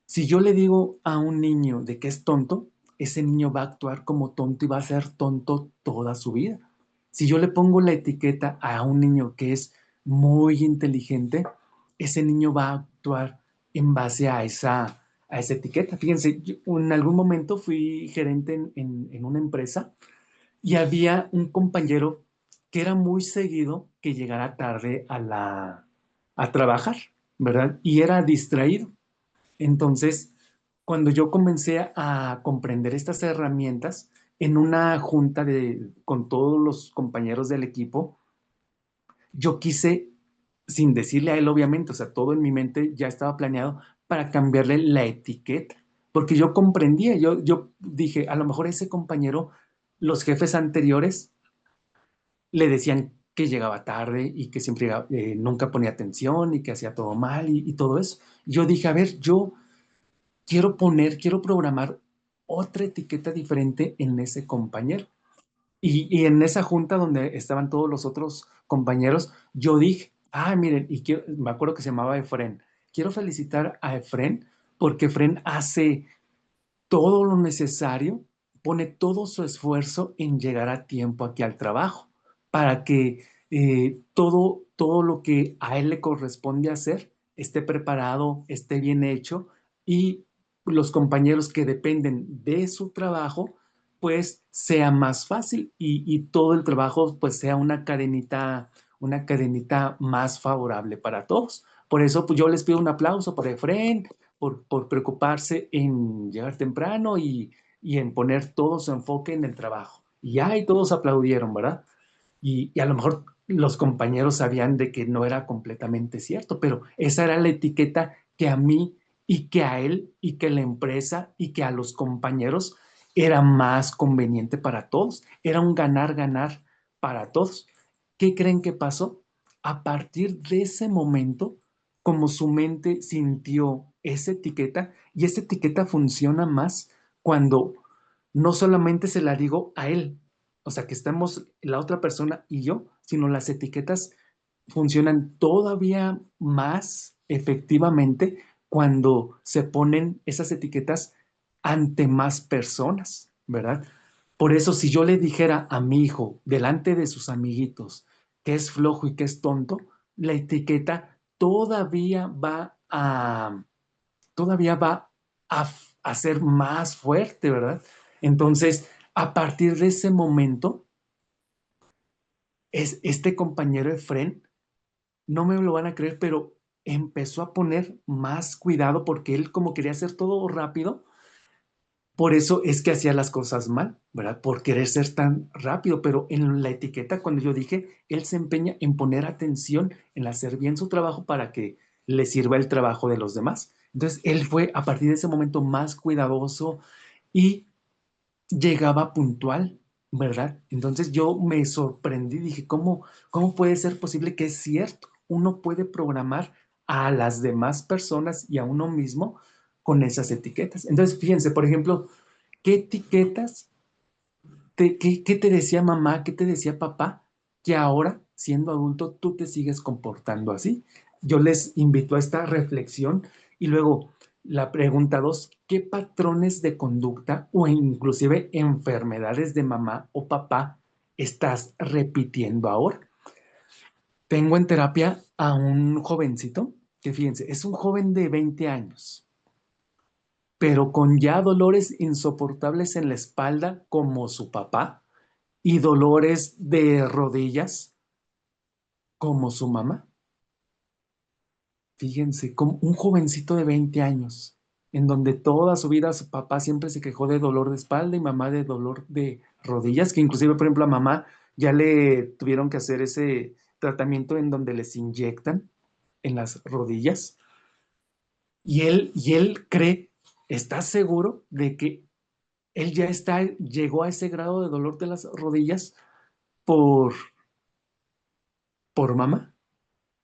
Si yo le digo a un niño de que es tonto, ese niño va a actuar como tonto y va a ser tonto toda su vida. Si yo le pongo la etiqueta a un niño que es muy inteligente, ese niño va a actuar en base a esa etiqueta. Fíjense, yo en algún momento fui gerente en una empresa Y había un compañero que era muy seguido que llegara tarde a trabajar, ¿verdad? Y era distraído. Entonces, cuando yo comencé a comprender estas herramientas, en una junta con todos los compañeros del equipo, yo quise, sin decirle a él obviamente, o sea, todo en mi mente ya estaba planeado para cambiarle la etiqueta, porque yo comprendía, yo dije, a lo mejor ese compañero, los jefes anteriores le decían que llegaba tarde y que siempre nunca ponía atención y que hacía todo mal y todo eso. Yo dije, a ver, yo quiero programar otra etiqueta diferente en ese compañero. Y en esa junta donde estaban todos los otros compañeros, yo dije, miren, me acuerdo que se llamaba Efren, quiero felicitar a Efren porque Efren hace todo lo necesario, pone todo su esfuerzo en llegar a tiempo aquí al trabajo, para que todo lo que a él le corresponde hacer esté preparado, esté bien hecho y los compañeros que dependen de su trabajo, pues sea más fácil y todo el trabajo pues sea una cadenita más favorable para todos. Por eso pues yo les pido un aplauso para Efren, por preocuparse en llegar temprano y en poner todo su enfoque en el trabajo. Y ahí todos aplaudieron, ¿verdad? Y a lo mejor los compañeros sabían de que no era completamente cierto, pero esa era la etiqueta que a mí y que a él y que a la empresa y que a los compañeros era más conveniente para todos. Era un ganar-ganar para todos. ¿Qué creen que pasó? A partir de ese momento, como su mente sintió esa etiqueta, y esa etiqueta funciona más cuando no solamente se la digo a él, o sea, que estamos la otra persona y yo, sino las etiquetas funcionan todavía más efectivamente cuando se ponen esas etiquetas ante más personas, ¿verdad? Por eso, si yo le dijera a mi hijo delante de sus amiguitos que es flojo y que es tonto, la etiqueta todavía va a ser más fuerte, ¿verdad? Entonces, a partir de ese momento, este compañero de Fren, no me lo van a creer, pero empezó a poner más cuidado porque él como quería hacer todo rápido, por eso es que hacía las cosas mal, ¿verdad? Por querer ser tan rápido, pero en la etiqueta, cuando yo dije, él se empeña en poner atención, en hacer bien su trabajo para que le sirva el trabajo de los demás. Entonces, él fue a partir de ese momento más cuidadoso y llegaba puntual, ¿verdad? Entonces yo me sorprendí, dije, ¿cómo puede ser posible que es cierto? Uno puede programar a las demás personas y a uno mismo con esas etiquetas. Entonces, fíjense, por ejemplo, ¿qué etiquetas, qué te decía mamá, qué te decía papá, que ahora, siendo adulto, tú te sigues comportando así? Yo les invito a esta reflexión y luego la pregunta dos, ¿qué patrones de conducta o inclusive enfermedades de mamá o papá estás repitiendo ahora? Tengo en terapia a un jovencito que, fíjense, es un joven de 20 años, pero con ya dolores insoportables en la espalda como su papá y dolores de rodillas como su mamá. Fíjense, como un jovencito de 20 años, en donde toda su vida su papá siempre se quejó de dolor de espalda y mamá de dolor de rodillas, que inclusive, por ejemplo, a mamá ya le tuvieron que hacer ese tratamiento en donde les inyectan en las rodillas. Y él cree, está seguro de que él llegó a ese grado de dolor de las rodillas por, por mamá.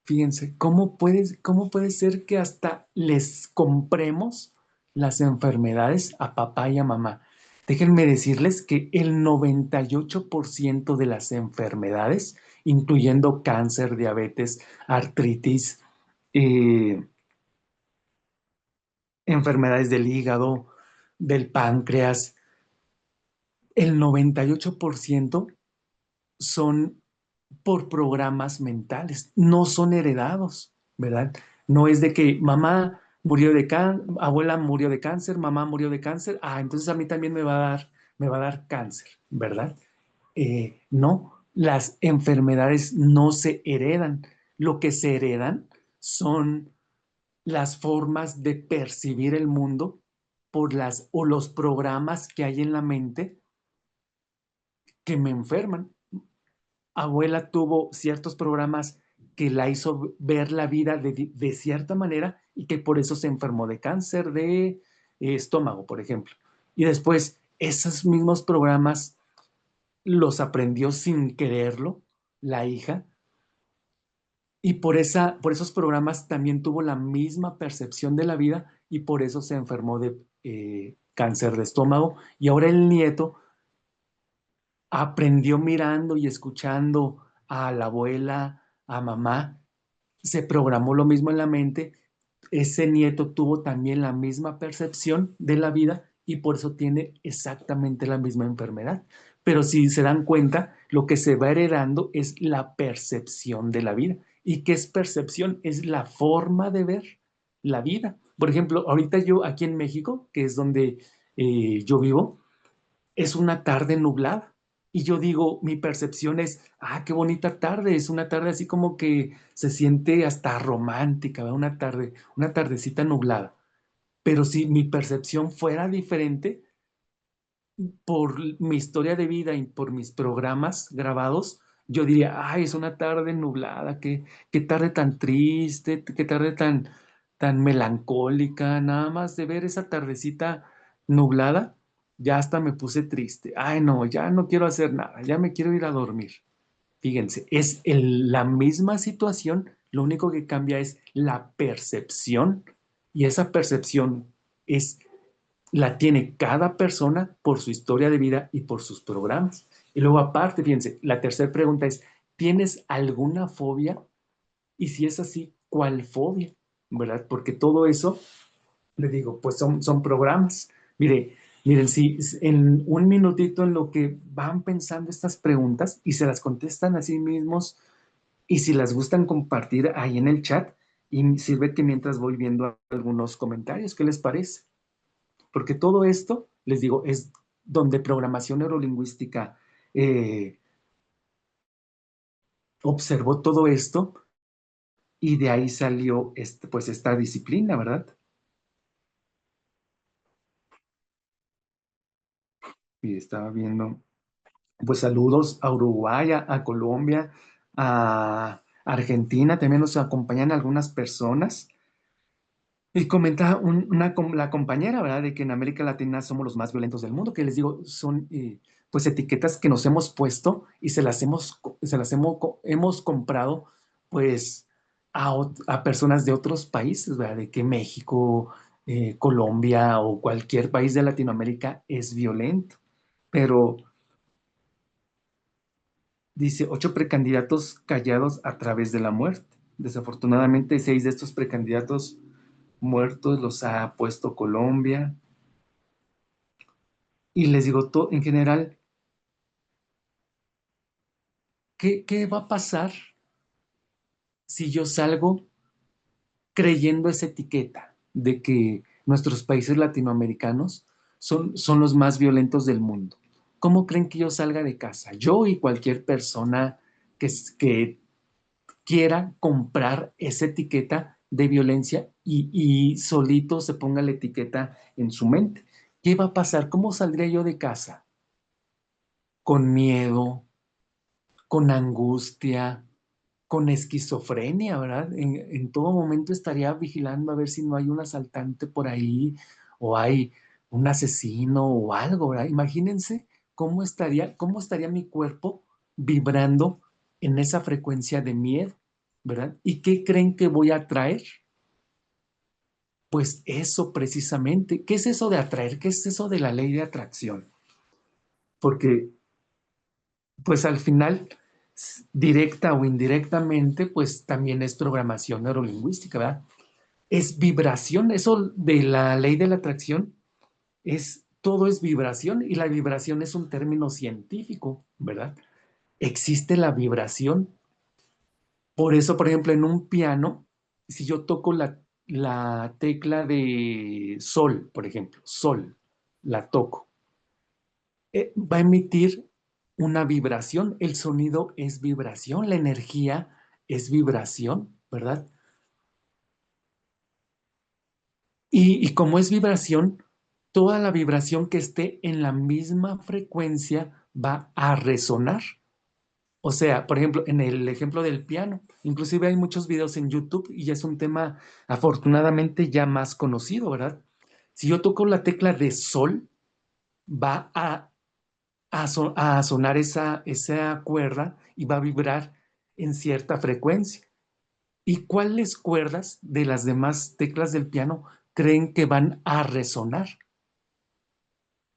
Fíjense, ¿cómo puede ser que hasta les compremos las enfermedades a papá y a mamá? Déjenme decirles que el 98% de las enfermedades, incluyendo cáncer, diabetes, artritis, eh, enfermedades del hígado, del páncreas, el 98% son por programas mentales, no son heredados, ¿verdad? No es de que mamá murió de cáncer, abuela murió de cáncer, mamá murió de cáncer, entonces a mí también me va a dar cáncer, ¿verdad? No, las enfermedades no se heredan. Lo que se heredan son las formas de percibir el mundo por las o los programas que hay en la mente que me enferman. Abuela tuvo ciertos programas que la hizo ver la vida de cierta manera y que por eso se enfermó de cáncer de estómago, por ejemplo. Y después esos mismos programas los aprendió sin quererlo la hija y por esos programas también tuvo la misma percepción de la vida y por eso se enfermó de cáncer de estómago. Y ahora el nieto aprendió mirando y escuchando a la abuela, a mamá, se programó lo mismo en la mente. Ese nieto tuvo también la misma percepción de la vida y por eso tiene exactamente la misma enfermedad. Pero si se dan cuenta, lo que se va heredando es la percepción de la vida. ¿Y qué es percepción? Es la forma de ver la vida. Por ejemplo, ahorita yo aquí en México, que es donde yo vivo, es una tarde nublada. Y yo digo, mi percepción es, ah, qué bonita tarde, es una tarde así como que se siente hasta romántica, ¿verdad? Una tarde, una tardecita nublada. Pero si mi percepción fuera diferente, por mi historia de vida y por mis programas grabados, yo diría, ay, es una tarde nublada, qué tarde tan triste, qué tarde tan melancólica, nada más de ver esa tardecita nublada, ya hasta me puse triste. Ay, no, ya no quiero hacer nada, ya me quiero ir a dormir. Fíjense, es la misma situación, lo único que cambia es la percepción y esa percepción es la tiene cada persona por su historia de vida y por sus programas. Y luego aparte, fíjense, la tercera pregunta es, ¿tienes alguna fobia? Y si es así, ¿cuál fobia? ¿Verdad? Porque todo eso, le digo, pues son programas. Miren, si en un minutito en lo que van pensando estas preguntas y se las contestan a sí mismos y si las gustan compartir ahí en el chat, y sirve que mientras voy viendo algunos comentarios, ¿qué les parece? Porque todo esto, les digo, es donde programación neurolingüística eh, observó todo esto y de ahí salió pues esta disciplina, ¿verdad? Y estaba viendo, pues saludos a Uruguay, a Colombia, a Argentina, también nos acompañan algunas personas. Y comenta la compañera, ¿verdad? De que en América Latina somos los más violentos del mundo, que les digo, son pues etiquetas que nos hemos puesto y hemos comprado pues a personas de otros países, ¿verdad? De que México, Colombia o cualquier país de Latinoamérica es violento. Pero dice, 8 precandidatos callados a través de la muerte. Desafortunadamente, 6 de estos precandidatos muertos los ha puesto Colombia. Y les digo, en general, ¿qué va a pasar si yo salgo creyendo esa etiqueta de que nuestros países latinoamericanos son los más violentos del mundo? ¿Cómo creen que yo salga de casa? Yo y cualquier persona que quiera comprar esa etiqueta de violencia y solito se ponga la etiqueta en su mente. ¿Qué va a pasar? ¿Cómo saldría yo de casa? Con miedo, con angustia, con esquizofrenia, ¿verdad? En todo momento estaría vigilando a ver si no hay un asaltante por ahí o hay un asesino o algo, ¿verdad? Imagínense cómo estaría mi cuerpo vibrando en esa frecuencia de miedo, ¿verdad? ¿Y qué creen que voy a atraer? Pues eso precisamente. ¿Qué es eso de atraer? ¿Qué es eso de la ley de atracción? Porque pues al final, directa o indirectamente, pues también es programación neurolingüística, ¿verdad? Es vibración, eso de la ley de la atracción, todo es vibración y la vibración es un término científico, ¿verdad? Existe la vibración. Por eso, por ejemplo, en un piano, si yo toco la tecla de sol, por ejemplo, sol, la toco, va a emitir una vibración. El sonido es vibración, la energía es vibración, ¿verdad? Y como es vibración, toda la vibración que esté en la misma frecuencia va a resonar. O sea, por ejemplo, en el ejemplo del piano, inclusive hay muchos videos en YouTube y ya es un tema afortunadamente ya más conocido, ¿verdad? Si yo toco la tecla de sol, va a sonar esa cuerda y va a vibrar en cierta frecuencia. ¿Y cuáles cuerdas de las demás teclas del piano creen que van a resonar?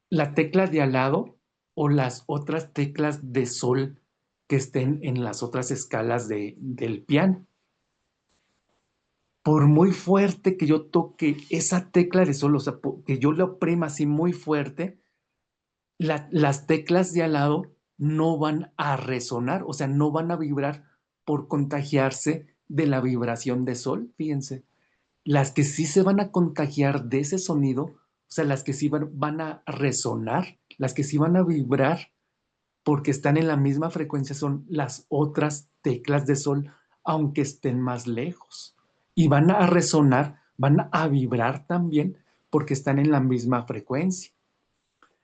¿La tecla de al lado o las otras teclas de sol que estén en las otras escalas del piano? Por muy fuerte que yo toque esa tecla de sol, o sea, que yo la oprima así muy fuerte, las teclas de al lado no van a resonar, o sea, no van a vibrar por contagiarse de la vibración de sol, fíjense. Las que sí se van a contagiar de ese sonido, o sea, las que sí van a resonar, las que sí van a vibrar porque están en la misma frecuencia son las otras teclas de sol, aunque estén más lejos. Y van a resonar, van a vibrar también porque están en la misma frecuencia.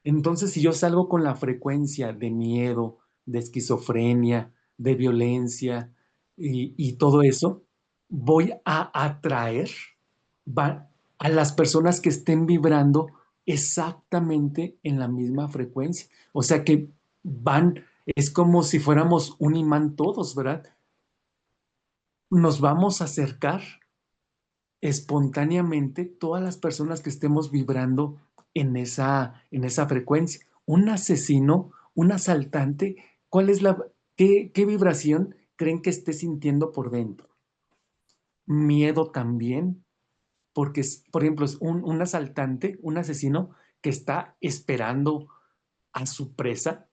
Entonces, si yo salgo con la frecuencia de miedo, de esquizofrenia, de violencia y todo eso, voy a atraer a las personas que estén vibrando exactamente en la misma frecuencia. O sea que es como si fuéramos un imán todos, ¿verdad? Nos vamos a acercar espontáneamente todas las personas que estemos vibrando en esa frecuencia. Un asesino, un asaltante, ¿qué vibración creen que esté sintiendo por dentro? Miedo también, porque, por ejemplo, es un asaltante, un asesino que está esperando a su presa,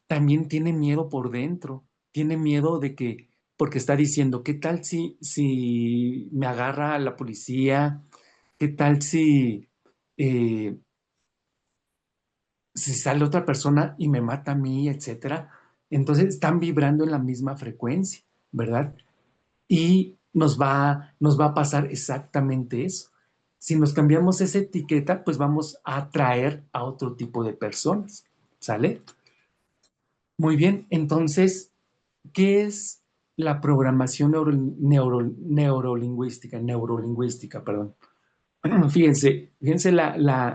también tiene miedo por dentro, tiene miedo de que, porque está diciendo, ¿qué tal si me agarra la policía? ¿Qué tal eh, si sale otra persona y me mata a mí, etcétera? Entonces están vibrando en la misma frecuencia, ¿verdad? Y nos va a pasar exactamente eso. Si nos cambiamos esa etiqueta, pues vamos a atraer a otro tipo de personas, ¿sale? Muy bien, entonces, ¿qué es la programación neurolingüística, perdón? Fíjense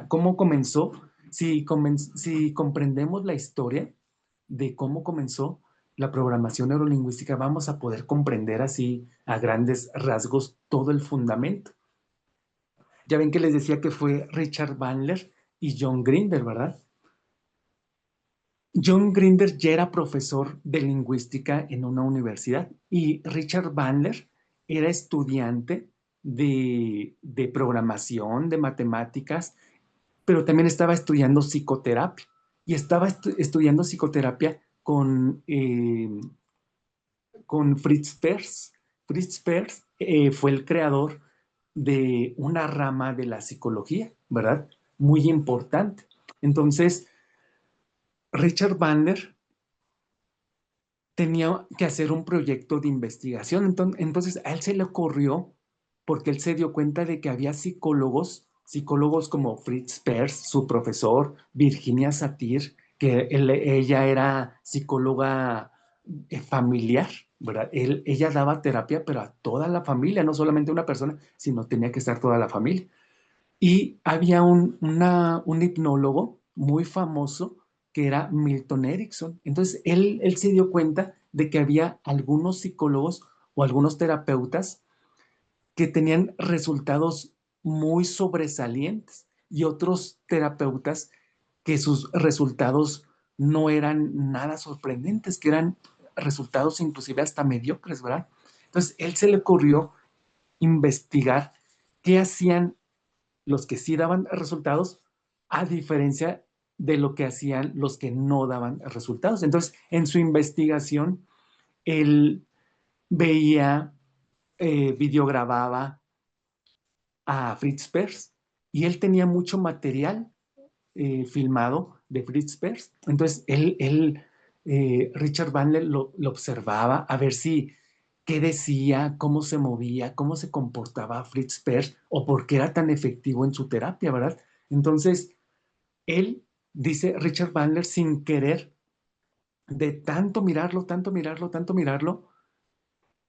cómo comenzó. Si comprendemos la historia de cómo comenzó la programación neurolingüística, vamos a poder comprender así a grandes rasgos todo el fundamento. Ya ven que les decía que fue Richard Bandler y John Grinder, ¿verdad? John Grinder ya era profesor de lingüística en una universidad y Richard Bandler era estudiante de programación, de matemáticas, pero también estaba estudiando psicoterapia y estaba estudiando psicoterapia con Fritz Perls. Fritz Perls fue el creador de una rama de la psicología, ¿verdad? Muy importante. Entonces, Richard Bandler tenía que hacer un proyecto de investigación. Entonces, a él se le ocurrió, porque él se dio cuenta de que había psicólogos como Fritz Perls, su profesor, Virginia Satir, que ella era psicóloga familiar, ¿verdad? Ella daba terapia, pero a toda la familia, no solamente a una persona, sino tenía que estar toda la familia. Y había un hipnólogo muy famoso que era Milton Erickson. Entonces, él se dio cuenta de que había algunos psicólogos o algunos terapeutas que tenían resultados muy sobresalientes y otros terapeutas que sus resultados no eran nada sorprendentes, que eran resultados inclusive hasta mediocres, ¿verdad? Entonces, él se le ocurrió investigar qué hacían los que sí daban resultados, a diferencia de lo que hacían los que no daban resultados. Entonces, en su investigación, él veía, videogrababa a Fritz Perls y él tenía mucho material filmado de Fritz Perls. Entonces, él Richard Bandler lo observaba a ver si qué decía, cómo se movía, cómo se comportaba Fritz Perls o por qué era tan efectivo en su terapia, ¿verdad? Entonces, él, dice Richard Bandler, sin querer, de tanto mirarlo, tanto mirarlo, tanto mirarlo,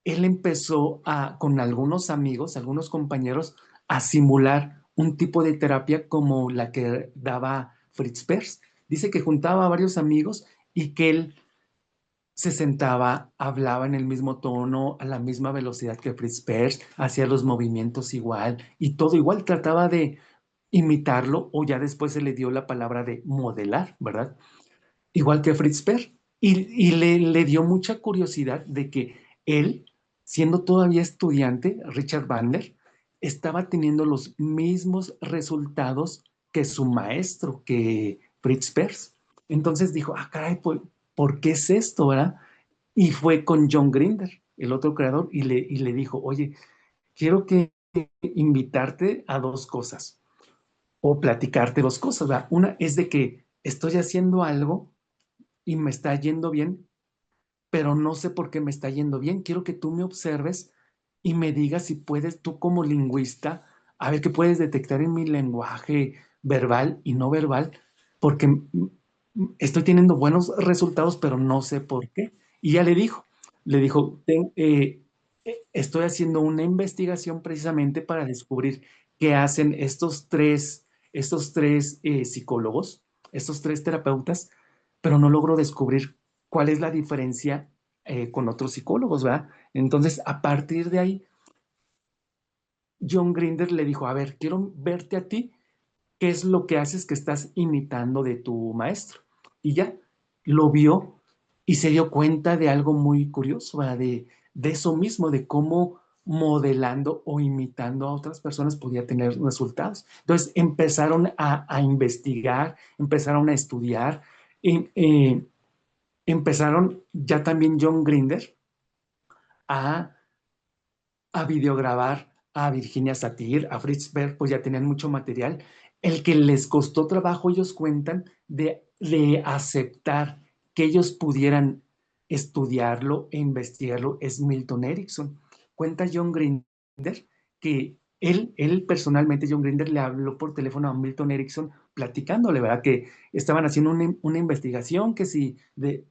él empezó con algunos amigos, algunos compañeros, a simular un tipo de terapia como la que daba Fritz Perls. Dice que juntaba a varios amigos y que él se sentaba, hablaba en el mismo tono, a la misma velocidad que Fritz Perls, hacía los movimientos igual y todo igual, trataba de imitarlo o ya después se le dio la palabra de modelar, ¿verdad? Igual que Fritz Perls. Y le dio mucha curiosidad de que él, siendo todavía estudiante, Richard Bandler, estaba teniendo los mismos resultados que su maestro, que Fritz Perls. Entonces dijo, ah, caray, pues, ¿por qué es esto, verdad? Y fue con John Grinder, el otro creador, y le dijo, oye, quiero que invitarte a dos cosas o platicarte dos cosas, ¿verdad? Una es de que estoy haciendo algo y me está yendo bien, pero no sé por qué me está yendo bien. Quiero que tú me observes y me digas si puedes, tú como lingüista, a ver qué puedes detectar en mi lenguaje verbal y no verbal, porque estoy teniendo buenos resultados, pero no sé por qué. Y ya le dijo, estoy haciendo una investigación precisamente para descubrir qué hacen estos tres psicólogos, estos tres terapeutas, pero no logro descubrir cuál es la diferencia con otros psicólogos, ¿verdad? Entonces, a partir de ahí, John Grinder le dijo, a ver, quiero verte a ti, qué es lo que haces que estás imitando de tu maestro. Y ya lo vio y se dio cuenta de algo muy curioso, ¿verdad? De eso mismo, de cómo modelando o imitando a otras personas podía tener resultados. Entonces empezaron a investigar, empezaron a estudiar, y, empezaron ya también John Grinder a videograbar a Virginia Satir, a Fritz Berg, pues ya tenían mucho material. El que les costó trabajo, ellos cuentan, de aceptar que ellos pudieran estudiarlo e investigarlo, es Milton Erickson. Cuenta John Grinder que él personalmente, John Grinder, le habló por teléfono a Milton Erickson platicándole, ¿verdad? Que estaban haciendo una investigación que si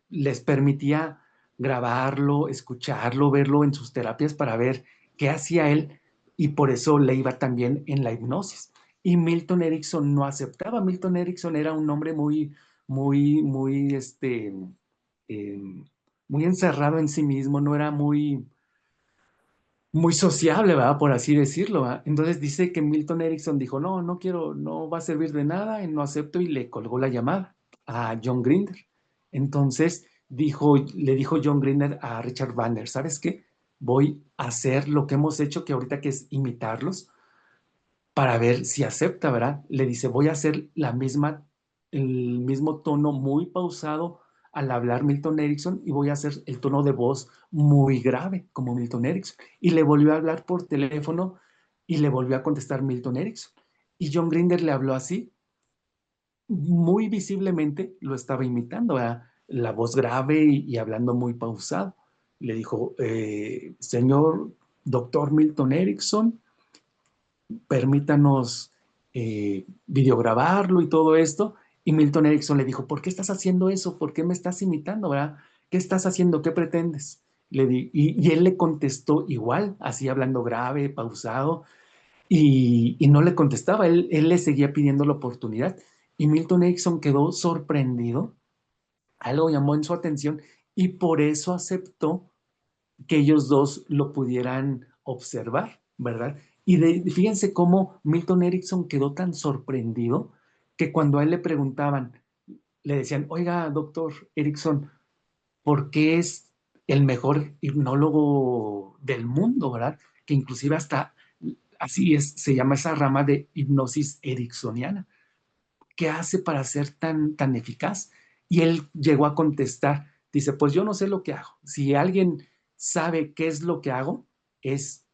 les permitía grabarlo, escucharlo, verlo en sus terapias para ver qué hacía él y por eso le iba también en la hipnosis. Y Milton Erickson no aceptaba. Milton Erickson era un hombre muy, eh, muy encerrado en sí mismo, no era muy sociable, ¿verdad? Por así decirlo, ¿verdad? Entonces dice que Milton Erickson dijo, no, no quiero, no va a servir de nada, y no acepto y le colgó la llamada a John Grinder. Entonces le dijo John Grinder a Richard Bandler, ¿sabes qué? Voy a hacer lo que hemos hecho, que ahorita que es imitarlos, para ver si acepta, ¿verdad? Le dice, voy a hacer el mismo tono muy pausado al hablar Milton Erickson y voy a hacer el tono de voz muy grave como Milton Erickson. Y le volvió a hablar por teléfono y le volvió a contestar Milton Erickson. Y John Grinder le habló así, muy visiblemente lo estaba imitando, ¿verdad? La voz grave y hablando muy pausado. Le dijo, señor doctor Milton Erickson, permítanos videograbarlo y todo esto. Y Milton Erickson le dijo, ¿por qué estás haciendo eso? ¿Por qué me estás imitando, verdad? ¿Qué estás haciendo? ¿Qué pretendes? Y él le contestó igual, así hablando grave, pausado, y no le contestaba, él le seguía pidiendo la oportunidad. Y Milton Erickson quedó sorprendido, algo llamó en su atención y por eso aceptó que ellos dos lo pudieran observar, ¿verdad? Y fíjense cómo Milton Erickson quedó tan sorprendido que cuando a él le preguntaban, le decían, oiga, doctor Erickson, ¿por qué es el mejor hipnólogo del mundo, verdad? Que inclusive hasta así es, se llama esa rama de hipnosis ericksoniana. ¿Qué hace para ser tan eficaz? Y él llegó a contestar, dice, pues yo no sé lo que hago. Si alguien sabe qué es lo que hago, es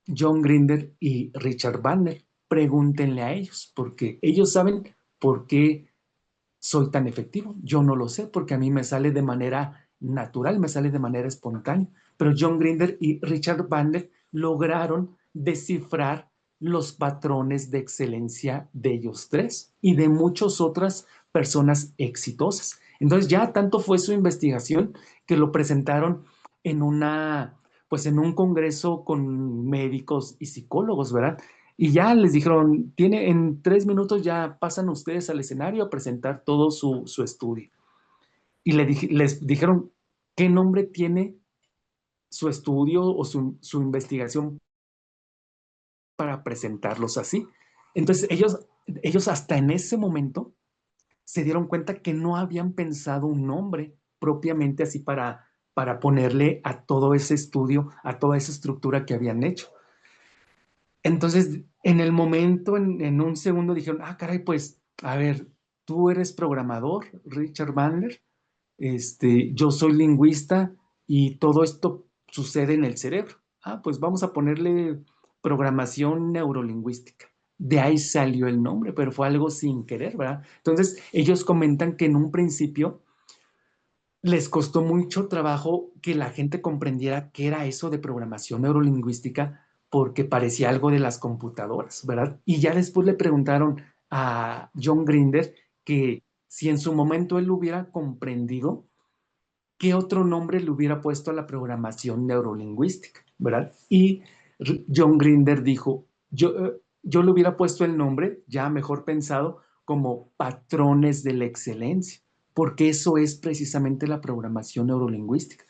John Grinder y Richard Bandler. Pregúntenle a ellos, porque ellos saben por qué soy tan efectivo? Yo no lo sé porque a mí me sale de manera natural, me sale de manera espontánea. Pero John Grinder y Richard Bandler lograron descifrar los patrones de excelencia de ellos tres y de muchas otras personas exitosas. Entonces ya tanto fue su investigación que lo presentaron en pues en un congreso con médicos y psicólogos, ¿verdad? Y ya les dijeron, en 3 minutos ya pasan ustedes al escenario a presentar todo su estudio. Y les dijeron, ¿qué nombre tiene su estudio o su investigación para presentarlos así? Entonces ellos hasta en ese momento se dieron cuenta que no habían pensado un nombre propiamente así para ponerle a todo ese estudio, a toda esa estructura que habían hecho. Entonces, en el momento, en un segundo, dijeron, ah, caray, pues, a ver, tú eres programador, Richard Bandler, yo soy lingüista y todo esto sucede en el cerebro. Ah, pues vamos a ponerle programación neurolingüística. De ahí salió el nombre, pero fue algo sin querer, ¿verdad? Entonces, ellos comentan que en un principio les costó mucho trabajo que la gente comprendiera qué era eso de programación neurolingüística porque parecía algo de las computadoras, ¿verdad? Y ya después le preguntaron a John Grinder que si en su momento él lo hubiera comprendido, ¿qué otro nombre le hubiera puesto a la programación neurolingüística, ¿verdad? Y John Grinder dijo, yo le hubiera puesto el nombre, ya mejor pensado, como patrones de la excelencia, porque eso es precisamente la programación neurolingüística.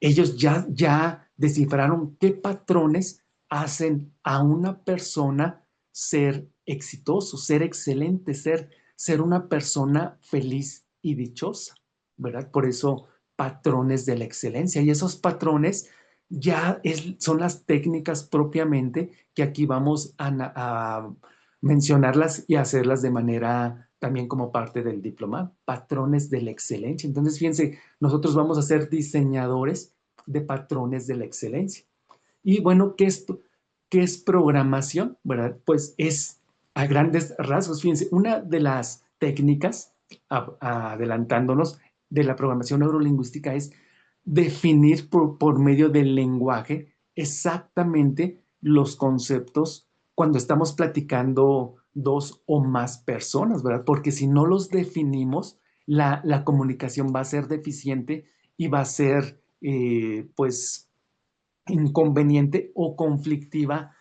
Ellos ya descifraron qué patrones hacen a una persona ser exitoso, ser excelente, ser una persona feliz y dichosa, ¿verdad? Por eso patrones de la excelencia. Y esos patrones son las técnicas propiamente que aquí vamos a mencionarlas y hacerlas de manera también como parte del diplomado, patrones de la excelencia. Entonces, fíjense, nosotros vamos a ser diseñadores de patrones de la excelencia. Y bueno, qué es programación? ¿Verdad? Pues es a grandes rasgos, fíjense, una de las técnicas, adelantándonos, de la programación neurolingüística es definir por medio del lenguaje exactamente los conceptos cuando estamos platicando dos o más personas, ¿verdad? Porque si no los definimos, la comunicación va a ser deficiente y va a ser, pues, inconveniente o conflictiva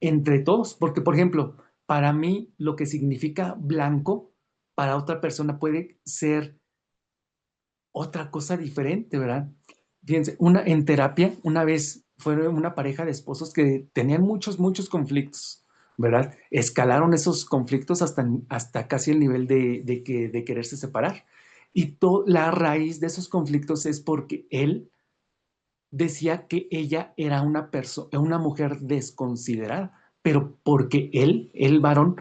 entre todos. Porque, por ejemplo, para mí lo que significa blanco, para otra persona puede ser otra cosa diferente, ¿verdad? Fíjense, en terapia, una vez fueron una pareja de esposos que tenían muchos conflictos, ¿verdad? Escalaron esos conflictos hasta casi el nivel de quererse separar. Y la raíz de esos conflictos es porque él decía que ella era una mujer desconsiderada, pero porque el varón,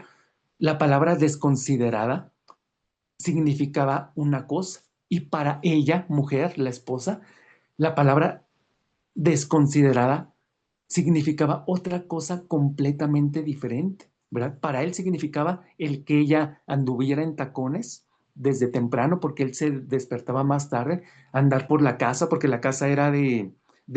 la palabra desconsiderada significaba una cosa y para ella, mujer, la esposa, la palabra desconsiderada significaba otra cosa completamente diferente, ¿verdad? Para él significaba el que ella anduviera en tacones desde temprano porque él se despertaba más tarde, andar por la casa porque la casa era de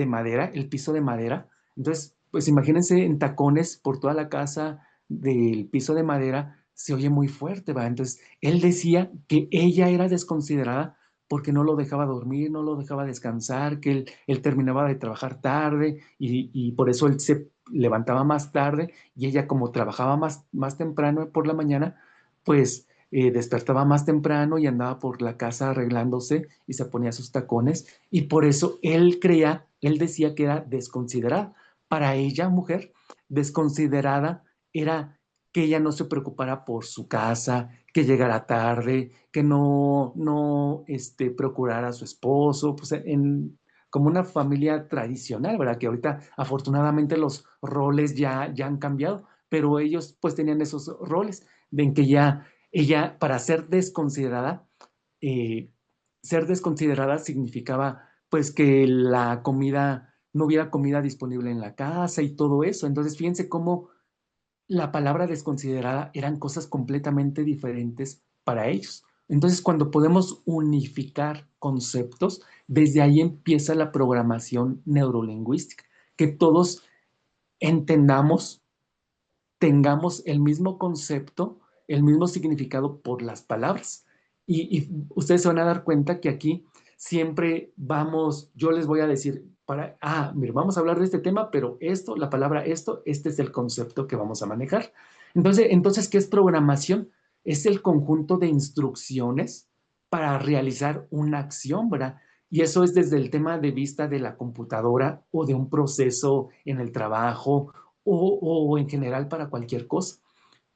madera, el piso de madera. Entonces, pues imagínense en tacones por toda la casa del piso de madera, se oye muy fuerte, ¿verdad? Entonces, él decía que ella era desconsiderada porque no lo dejaba dormir, no lo dejaba descansar, que él terminaba de trabajar tarde y por eso él se levantaba más tarde y ella como trabajaba más temprano por la mañana, pues despertaba más temprano y andaba por la casa arreglándose y se ponía sus tacones y por eso él decía que era desconsiderada. Para ella, mujer, desconsiderada era que ella no se preocupara por su casa, que llegara tarde, que no procurara a su esposo, pues como una familia tradicional, ¿verdad? Que ahorita afortunadamente los roles ya han cambiado, pero ellos pues tenían esos roles de en que ella para ser desconsiderada significaba pues que no hubiera comida disponible en la casa y todo eso. Entonces fíjense cómo la palabra desconsiderada eran cosas completamente diferentes para ellos. Entonces, cuando podemos unificar conceptos, desde ahí empieza la programación neurolingüística, que todos entendamos, tengamos el mismo concepto, el mismo significado por las palabras. Y ustedes se van a dar cuenta que aquí siempre vamos, yo les voy a decir, mire, vamos a hablar de este tema, pero esto, la palabra esto, este es el concepto que vamos a manejar. Entonces, ¿qué es programación? Es el conjunto de instrucciones para realizar una acción, ¿verdad? Y eso es desde el tema de vista de la computadora o de un proceso en el trabajo o en general para cualquier cosa.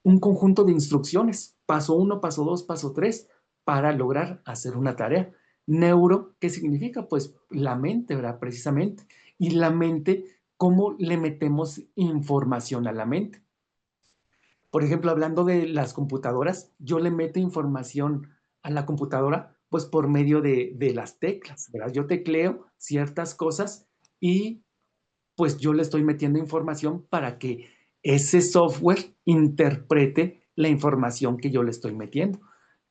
Un conjunto de instrucciones, paso uno, paso dos, paso tres, para lograr hacer una tarea. Neuro, ¿qué significa? Pues la mente, ¿verdad? Precisamente. Y la mente, ¿cómo le metemos información a la mente? Por ejemplo, hablando de las computadoras, yo le meto información a la computadora, pues por medio de las teclas, ¿verdad? Yo tecleo ciertas cosas y pues yo le estoy metiendo información para que ese software interprete la información que yo le estoy metiendo.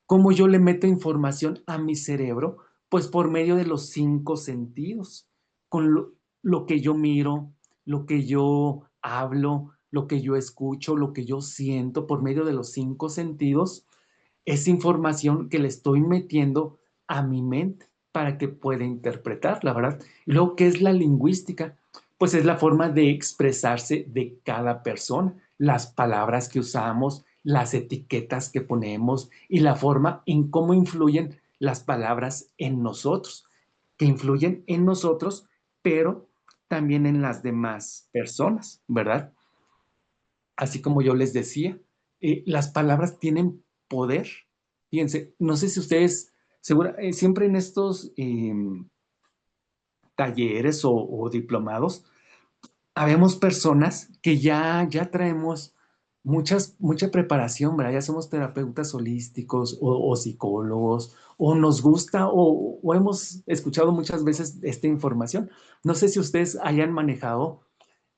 ¿Cómo yo le meto información a mi cerebro? Pues por medio de los cinco sentidos, con lo que yo miro, lo que yo hablo, lo que yo escucho, lo que yo siento, por medio de los cinco sentidos, es información que le estoy metiendo a mi mente para que pueda interpretar, la verdad. Y luego, ¿qué es la lingüística? Pues es la forma de expresarse de cada persona, las palabras que usamos, las etiquetas que ponemos y la forma en cómo influyen las palabras en nosotros, que influyen en nosotros, pero también en las demás personas, ¿verdad? Así como yo les decía, las palabras tienen poder. Fíjense, no sé si ustedes, siempre en estos talleres o diplomados, habemos personas que ya traemos mucha preparación, ¿verdad? Ya somos terapeutas holísticos o psicólogos, o nos gusta o hemos escuchado muchas veces esta información. No sé si ustedes hayan manejado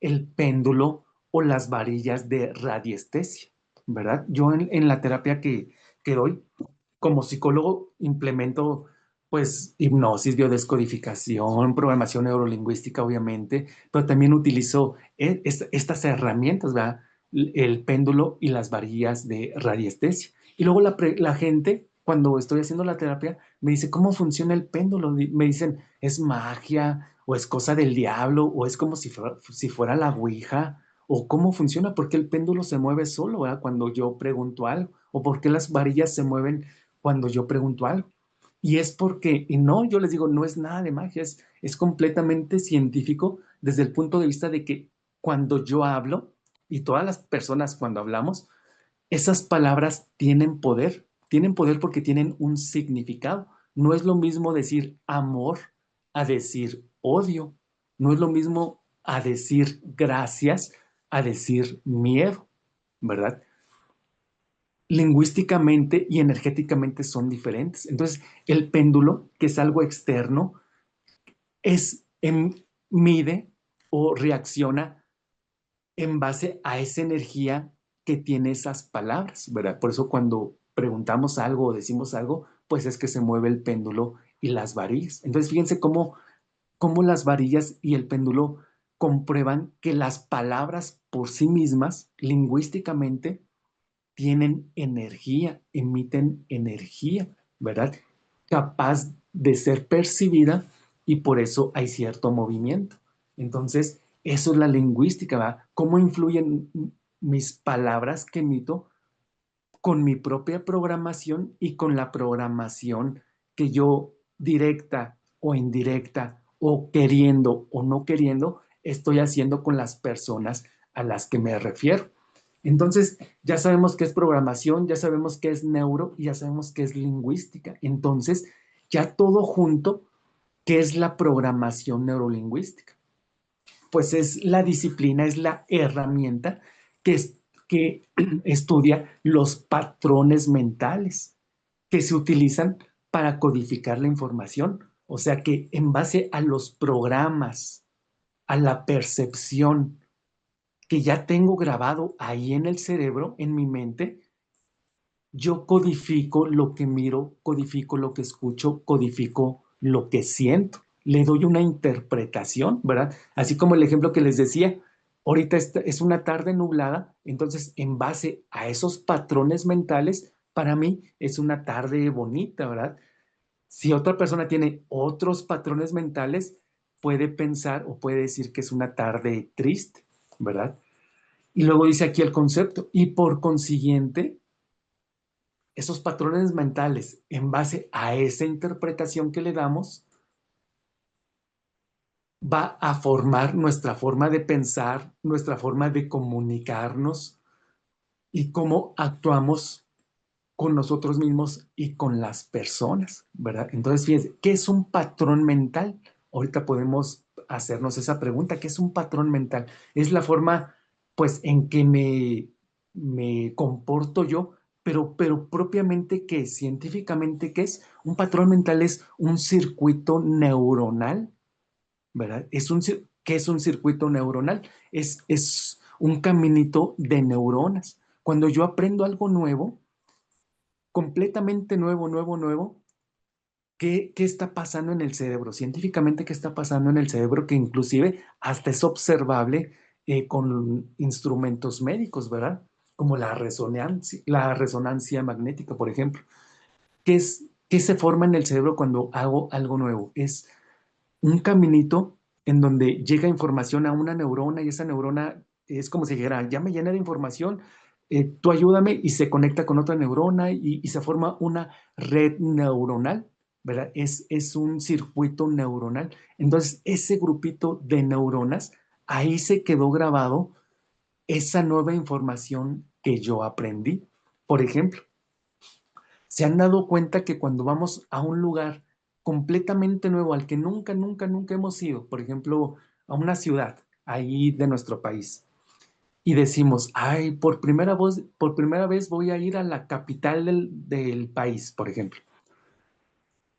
el péndulo o las varillas de radiestesia, ¿verdad? Yo en la terapia que doy, como psicólogo, implemento pues hipnosis, biodescodificación, programación neurolingüística, obviamente, pero también utilizo estas herramientas, ¿verdad? El péndulo y las varillas de radiestesia. Y luego la gente, cuando estoy haciendo la terapia, me dice, ¿cómo funciona el péndulo? Me dicen, ¿es magia o es cosa del diablo o es como si fuera la ouija? ¿O cómo funciona? ¿Por qué el péndulo se mueve solo, ¿verdad? Cuando yo pregunto algo? ¿O por qué las varillas se mueven cuando yo pregunto algo? Y es porque, y no, yo les digo, no es nada de magia, es completamente científico desde el punto de vista de que cuando yo hablo, y todas las personas cuando hablamos, esas palabras tienen poder porque tienen un significado. No es lo mismo decir amor a decir odio, no es lo mismo a decir gracias a decir miedo, ¿verdad? Lingüísticamente y energéticamente son diferentes. Entonces, el péndulo, que es algo externo, mide o reacciona en base a esa energía que tiene esas palabras, ¿verdad? Por eso cuando preguntamos algo o decimos algo, pues es que se mueve el péndulo y las varillas. Entonces, fíjense cómo las varillas y el péndulo comprueban que las palabras por sí mismas, lingüísticamente, tienen energía, emiten energía, ¿verdad? Capaz de ser percibida y por eso hay cierto movimiento. Entonces, eso es la lingüística, ¿verdad? ¿Cómo influyen mis palabras que emito con mi propia programación y con la programación que yo directa o indirecta o queriendo o no queriendo estoy haciendo con las personas a las que me refiero? Entonces, ya sabemos qué es programación, ya sabemos qué es neuro y ya sabemos qué es lingüística. Entonces, ya todo junto, ¿qué es la programación neurolingüística? Pues es la disciplina, es la herramienta que estudia los patrones mentales que se utilizan para codificar la información. O sea que en base a los programas, a la percepción que ya tengo grabado ahí en el cerebro, en mi mente, yo codifico lo que miro, codifico lo que escucho, codifico lo que siento. Le doy una interpretación, ¿verdad? Así como el ejemplo que les decía, ahorita es una tarde nublada, entonces en base a esos patrones mentales, para mí es una tarde bonita, ¿verdad? Si otra persona tiene otros patrones mentales, puede pensar o puede decir que es una tarde triste, ¿verdad? Y luego dice aquí el concepto, y por consiguiente, esos patrones mentales, en base a esa interpretación que le damos, va a formar nuestra forma de pensar, nuestra forma de comunicarnos y cómo actuamos con nosotros mismos y con las personas, ¿verdad? Entonces, fíjense, ¿qué es un patrón mental? Ahorita podemos hacernos esa pregunta, ¿qué es un patrón mental? Es la forma, pues, en que me comporto yo, pero propiamente, ¿qué es? Científicamente, ¿qué es? Un patrón mental es un circuito neuronal, ¿verdad? ¿Qué es un circuito neuronal? Es un caminito de neuronas. Cuando yo aprendo algo nuevo, completamente nuevo, nuevo, nuevo, ¿qué está pasando en el cerebro? Científicamente, ¿qué está pasando en el cerebro? Que inclusive hasta es observable con instrumentos médicos, ¿verdad? Como la resonancia magnética, por ejemplo. ¿Qué se forma en el cerebro cuando hago algo nuevo? Es un caminito en donde llega información a una neurona y esa neurona es como si dijera, ya me llené de información, tú ayúdame y se conecta con otra neurona y se forma una red neuronal, ¿verdad? Es un circuito neuronal. Entonces, ese grupito de neuronas, ahí se quedó grabado esa nueva información que yo aprendí. Por ejemplo, se han dado cuenta que cuando vamos a un lugar completamente nuevo al que nunca, nunca, nunca hemos ido, por ejemplo, a una ciudad ahí de nuestro país, y decimos, ay, por primera vez voy a ir a la capital del país, por ejemplo,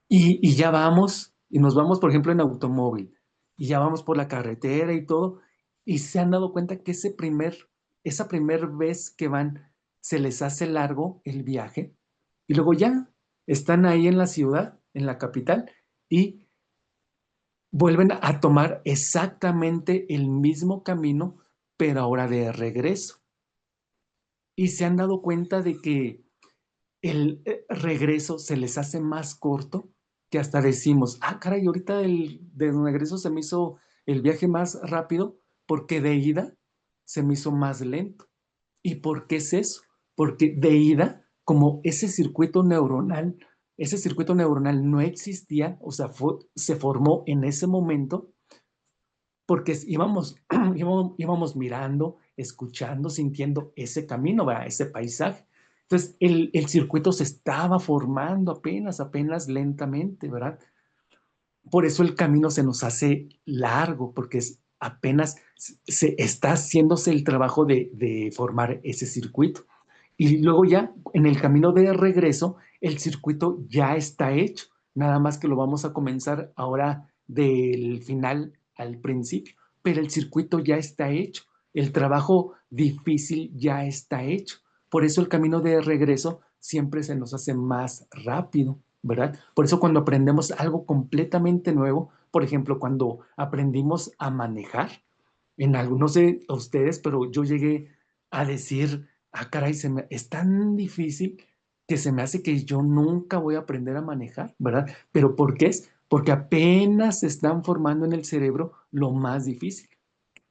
y ya vamos, y nos vamos, por ejemplo, en automóvil, y ya vamos por la carretera y todo, y se han dado cuenta que esa primer vez que van, se les hace largo el viaje, y luego ya están ahí en la ciudad, en la capital, y vuelven a tomar exactamente el mismo camino, pero ahora de regreso. Y se han dado cuenta de que el regreso se les hace más corto, que hasta decimos, ah, caray, ahorita de regreso se me hizo el viaje más rápido porque de ida se me hizo más lento. ¿Y por qué es eso? Porque de ida, como ese circuito neuronal no existía, o sea, se formó en ese momento, porque íbamos mirando, escuchando, sintiendo ese camino, ¿verdad? Ese paisaje. Entonces, el circuito se estaba formando apenas, apenas lentamente, ¿verdad? Por eso el camino se nos hace largo, porque apenas se está haciéndose el trabajo de formar ese circuito. Y luego ya en el camino de regreso, el circuito ya está hecho. Nada más que lo vamos a comenzar ahora del final al principio, pero el circuito ya está hecho. El trabajo difícil ya está hecho. Por eso el camino de regreso siempre se nos hace más rápido, ¿verdad? Por eso cuando aprendemos algo completamente nuevo, por ejemplo, cuando aprendimos a manejar, en algunos de ustedes, pero yo llegué a decir, ah, caray, es tan difícil que se me hace que yo nunca voy a aprender a manejar, ¿verdad? ¿Pero por qué es? Porque apenas se están formando en el cerebro lo más difícil,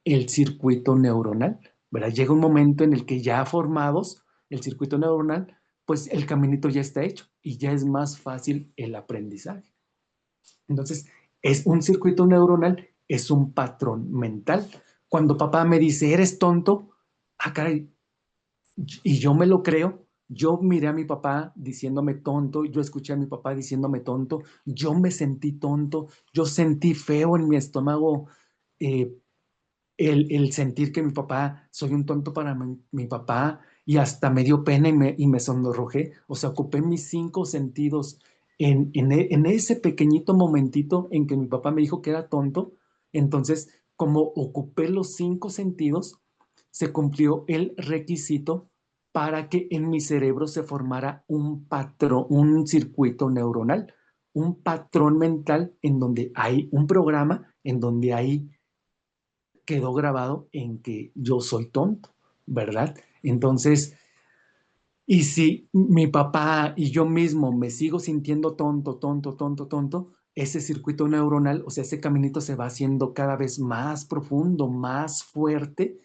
el circuito neuronal, ¿verdad? Llega un momento en el que ya formados el circuito neuronal, pues el caminito ya está hecho y ya es más fácil el aprendizaje. Entonces, es un circuito neuronal, es un patrón mental. Cuando papá me dice, eres tonto, ah, caray, y yo me lo creo, yo miré a mi papá diciéndome tonto, yo escuché a mi papá diciéndome tonto, yo me sentí tonto, yo sentí feo en mi estómago eh, el sentir que mi papá, soy un tonto para mi papá, y hasta me dio pena y me sonrojé. O sea, ocupé mis cinco sentidos en ese pequeñito momentito en que mi papá me dijo que era tonto. Entonces, como ocupé los cinco sentidos, se cumplió el requisito para que en mi cerebro se formara un patrón, un circuito neuronal, un patrón mental en donde hay un programa, en donde ahí quedó grabado en que yo soy tonto, ¿verdad? Entonces, y si mi papá y yo mismo me sigo sintiendo tonto, tonto, tonto, tonto, ese circuito neuronal, o sea, ese caminito se va haciendo cada vez más profundo, más fuerte,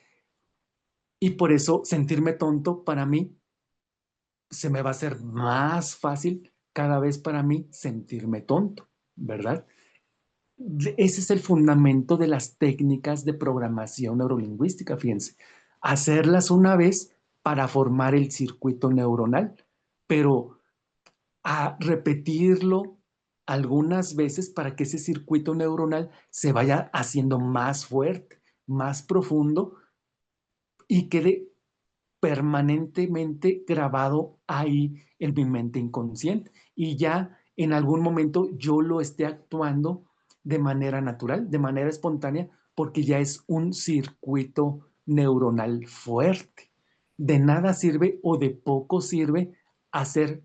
y por eso sentirme tonto para mí se me va a hacer más fácil cada vez para mí sentirme tonto, ¿verdad? Ese es el fundamento de las técnicas de programación neurolingüística, fíjense. Hacerlas una vez para formar el circuito neuronal, pero a repetirlo algunas veces para que ese circuito neuronal se vaya haciendo más fuerte, más profundo y quede permanentemente grabado ahí en mi mente inconsciente. Y ya en algún momento yo lo esté actuando de manera natural, de manera espontánea, porque ya es un circuito neuronal fuerte. De nada sirve o de poco sirve hacer,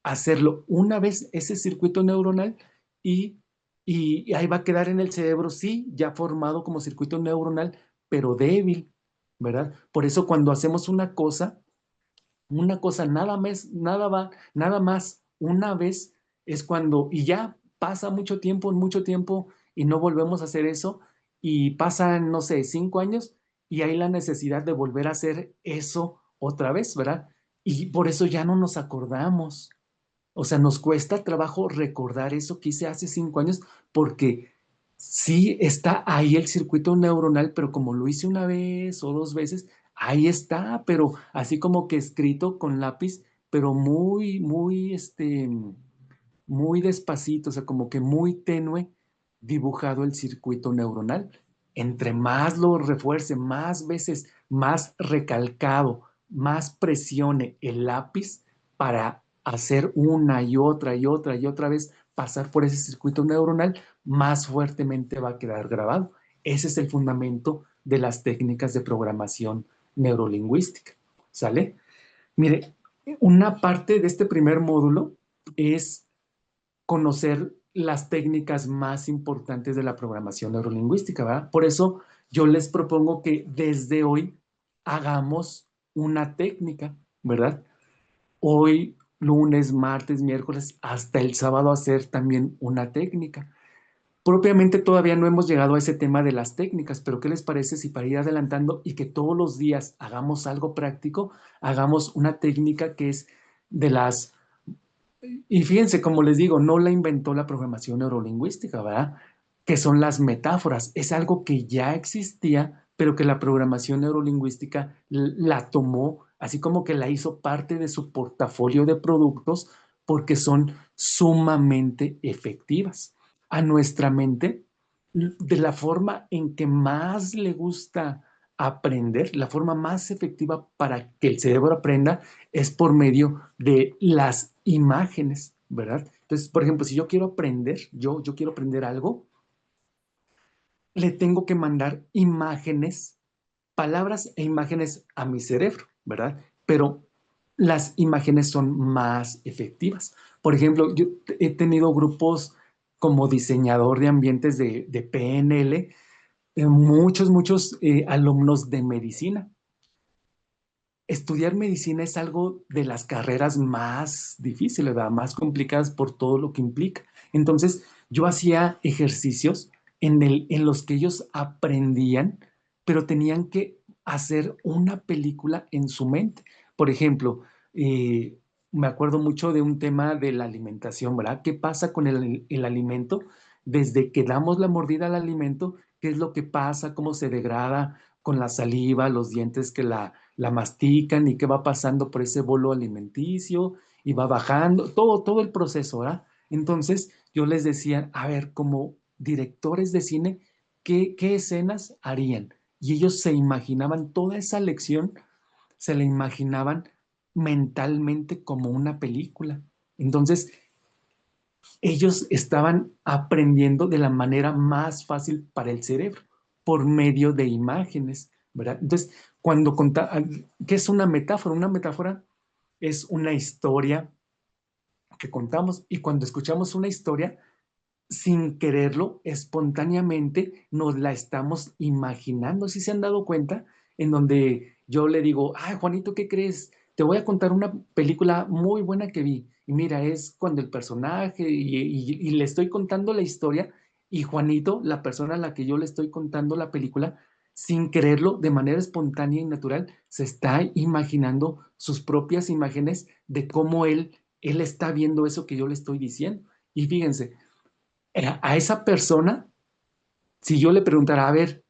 hacerlo una vez ese circuito neuronal y, y ahí va a quedar en el cerebro, sí, ya formado como circuito neuronal, pero débil, ¿verdad? Por eso cuando hacemos una cosa nada más una vez es cuando, y ya pasa mucho tiempo y no volvemos a hacer eso y pasan, no sé, 5 años y hay la necesidad de volver a hacer eso otra vez, ¿verdad? Y por eso ya no nos acordamos. O sea, nos cuesta trabajo recordar eso que hice hace 5 años porque sí está ahí el circuito neuronal, pero como lo hice una vez o dos veces, ahí está, pero así como que escrito con lápiz, pero muy despacito, o sea, como que muy tenue dibujado el circuito neuronal. Entre más lo refuerce, más veces, más recalcado, más presione el lápiz para hacer una y otra y otra y otra vez pasar por ese circuito neuronal, más fuertemente va a quedar grabado. Ese es el fundamento de las técnicas de programación neurolingüística. ¿Sale? Mire, una parte de este primer módulo es conocer las técnicas más importantes de la programación neurolingüística, ¿verdad? Por eso yo les propongo que desde hoy hagamos una técnica, ¿verdad? Hoy, lunes, martes, miércoles, hasta el sábado hacer también una técnica. Propiamente todavía no hemos llegado a ese tema de las técnicas, pero ¿qué les parece si para ir adelantando y que todos los días hagamos algo práctico, hagamos una técnica que es de las y fíjense, como les digo, no la inventó la programación neurolingüística, ¿verdad? Que son las metáforas. Es algo que ya existía, pero que la programación neurolingüística la tomó, así como que la hizo parte de su portafolio de productos, porque son sumamente efectivas. A nuestra mente, de la forma en que más le gusta aprender, la forma más efectiva para que el cerebro aprenda es por medio de las imágenes, ¿verdad? Entonces, por ejemplo, si yo quiero aprender, yo quiero aprender algo, le tengo que mandar imágenes, palabras e imágenes a mi cerebro, ¿verdad? Pero las imágenes son más efectivas. Por ejemplo, yo he tenido grupos como diseñador de ambientes de PNL, muchos alumnos de medicina. Estudiar medicina es algo de las carreras más difíciles, ¿verdad? Más complicadas por todo lo que implica. Entonces, yo hacía ejercicios en los que ellos aprendían, pero tenían que hacer una película en su mente. Por ejemplo, me acuerdo mucho de un tema de la alimentación, ¿verdad? ¿Qué pasa con el alimento? Desde que damos la mordida al alimento, ¿qué es lo que pasa? ¿Cómo se degrada con la saliva, los dientes que la mastican y qué va pasando por ese bolo alimenticio y va bajando, todo el proceso, ¿verdad? Entonces yo les decía, a ver, como directores de cine, ¿qué escenas harían? Y ellos se imaginaban toda esa lección, se la imaginaban mentalmente como una película. Entonces, ellos estaban aprendiendo de la manera más fácil para el cerebro, por medio de imágenes, ¿verdad? Entonces, cuando ¿qué es una metáfora? Una metáfora es una historia que contamos, y cuando escuchamos una historia, sin quererlo, espontáneamente nos la estamos imaginando. ¿Sí se han dado cuenta? En donde yo le digo, ay, Juanito, ¿qué crees? Te voy a contar una película muy buena que vi. Y mira, es cuando el personaje, y le estoy contando la historia, y Juanito, la persona a la que yo le estoy contando la película, sin quererlo, de manera espontánea y natural, se está imaginando sus propias imágenes de cómo él está viendo eso que yo le estoy diciendo. Y fíjense, a esa persona, si yo le preguntara, a ver,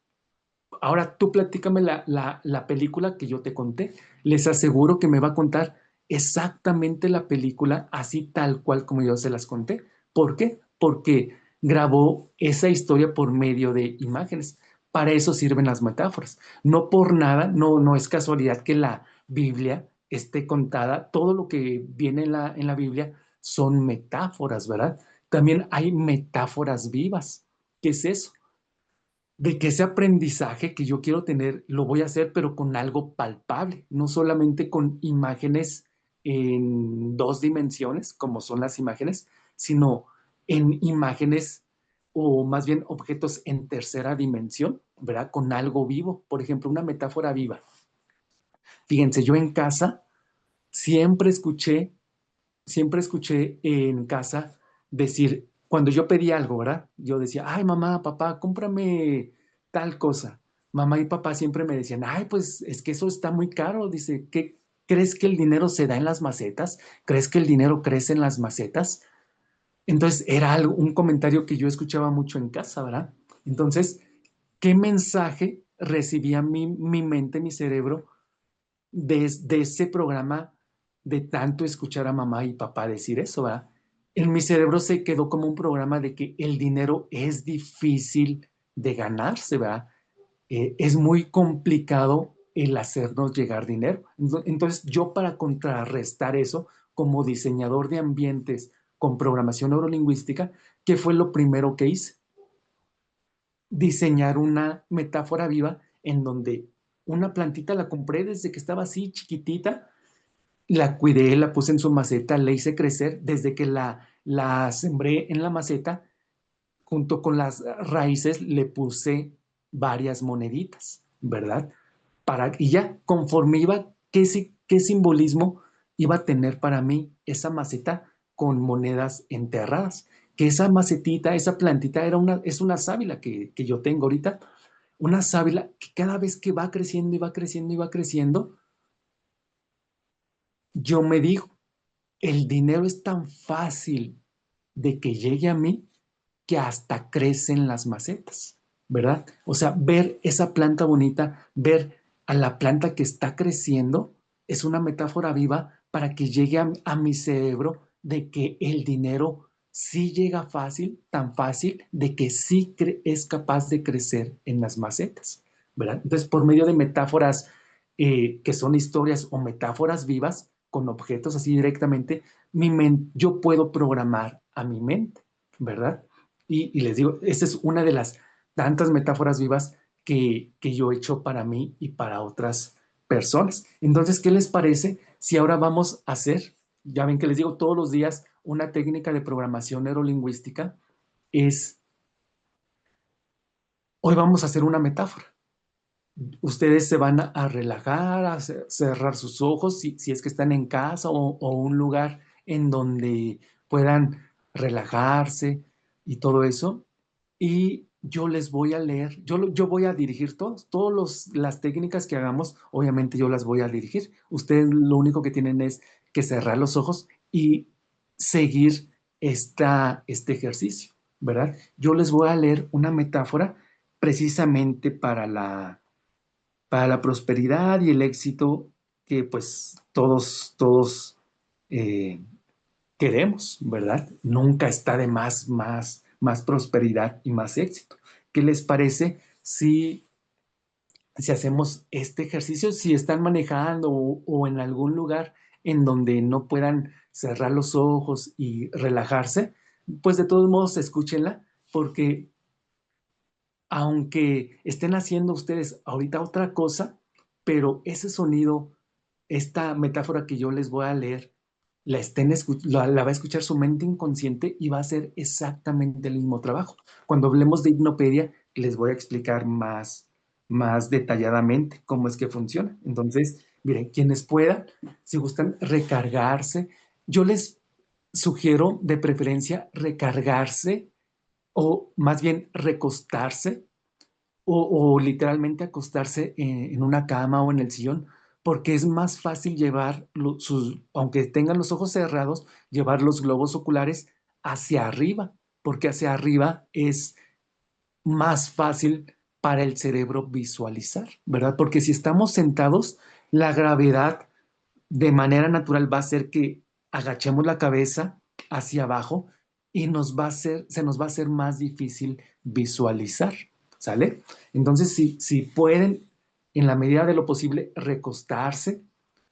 ahora tú platícame la película que yo te conté, les aseguro que me va a contar exactamente la película así tal cual como yo se las conté. ¿Por qué? Porque grabó esa historia por medio de imágenes. Para eso sirven las metáforas. No por nada, no es casualidad que la Biblia esté contada, todo lo que viene en la Biblia son metáforas, ¿verdad? También hay metáforas vivas. ¿Qué es eso? De que ese aprendizaje que yo quiero tener lo voy a hacer, pero con algo palpable, no solamente con imágenes en dos dimensiones, como son las imágenes, sino en imágenes o más bien objetos en tercera dimensión, ¿verdad? Con algo vivo. Por ejemplo, una metáfora viva. Fíjense, yo en casa siempre escuché siempre escuché en casa decir, cuando yo pedía algo, ¿verdad? Yo decía, ay, mamá, papá, cómprame tal cosa. Mamá y papá siempre me decían, ay, pues es que eso está muy caro. Dice, ¿qué crees que el dinero se da en las macetas? ¿Crees que el dinero crece en las macetas? Entonces era algo, un comentario que yo escuchaba mucho en casa, ¿verdad? Entonces, ¿qué mensaje recibía mi mente, mi cerebro, de ese programa, de tanto escuchar a mamá y papá decir eso, ¿verdad? En mi cerebro se quedó como un programa de que el dinero es difícil de ganarse, ¿verdad? Es muy complicado el hacernos llegar dinero. Entonces, yo para contrarrestar eso, como diseñador de ambientes con programación neurolingüística, ¿qué fue lo primero que hice? Diseñar una metáfora viva en donde una plantita la compré desde que estaba así chiquitita, la cuidé, la puse en su maceta, la hice crecer desde que la sembré en la maceta, junto con las raíces le puse varias moneditas, ¿verdad? Y ya conforme iba, ¿qué simbolismo iba a tener para mí esa maceta con monedas enterradas? Que esa macetita, esa plantita es una sábila que yo tengo ahorita, una sábila que cada vez que va creciendo y va creciendo y va creciendo, yo me digo, el dinero es tan fácil de que llegue a mí que hasta crecen las macetas, ¿verdad? O sea, ver esa planta bonita, ver a la planta que está creciendo, es una metáfora viva para que llegue a mi cerebro de que el dinero sí llega fácil, tan fácil, de que sí es capaz de crecer en las macetas, ¿verdad? Entonces, por medio de metáforas que son historias o metáforas vivas, con objetos así directamente, yo puedo programar a mi mente, ¿verdad? Y les digo, esta es una de las tantas metáforas vivas que yo he hecho para mí y para otras personas. Entonces, ¿qué les parece si ahora vamos a hacer, ya ven que les digo todos los días, una técnica de programación neurolingüística? Es, hoy vamos a hacer una metáfora. Ustedes se van a relajar, a cerrar sus ojos, si es que están en casa o un lugar en donde puedan relajarse y todo eso. Y yo les voy a leer, yo voy a dirigir las técnicas que hagamos, obviamente yo las voy a dirigir. Ustedes lo único que tienen es que cerrar los ojos y seguir este ejercicio, ¿verdad? Yo les voy a leer una metáfora precisamente para la prosperidad y el éxito que pues todos eh, queremos, ¿verdad? Nunca está de más prosperidad y más éxito. ¿Qué les parece si hacemos este ejercicio? Si están manejando o en algún lugar en donde no puedan cerrar los ojos y relajarse, pues de todos modos escúchenla, porque aunque estén haciendo ustedes ahorita otra cosa, pero ese sonido, esta metáfora que yo les voy a leer, la va a escuchar su mente inconsciente y va a hacer exactamente el mismo trabajo. Cuando hablemos de hipnopedia, les voy a explicar más detalladamente cómo es que funciona. Entonces, miren, quienes puedan, si gustan recargarse, yo les sugiero de preferencia recargarse o más bien recostarse o literalmente acostarse en una cama o en el sillón, porque es más fácil llevar aunque tengan los ojos cerrados, llevar los globos oculares hacia arriba, porque hacia arriba es más fácil para el cerebro visualizar, ¿verdad? Porque si estamos sentados, la gravedad de manera natural va a hacer que agachemos la cabeza hacia abajo y se nos va a hacer más difícil visualizar, ¿sale? Entonces, si pueden, en la medida de lo posible, recostarse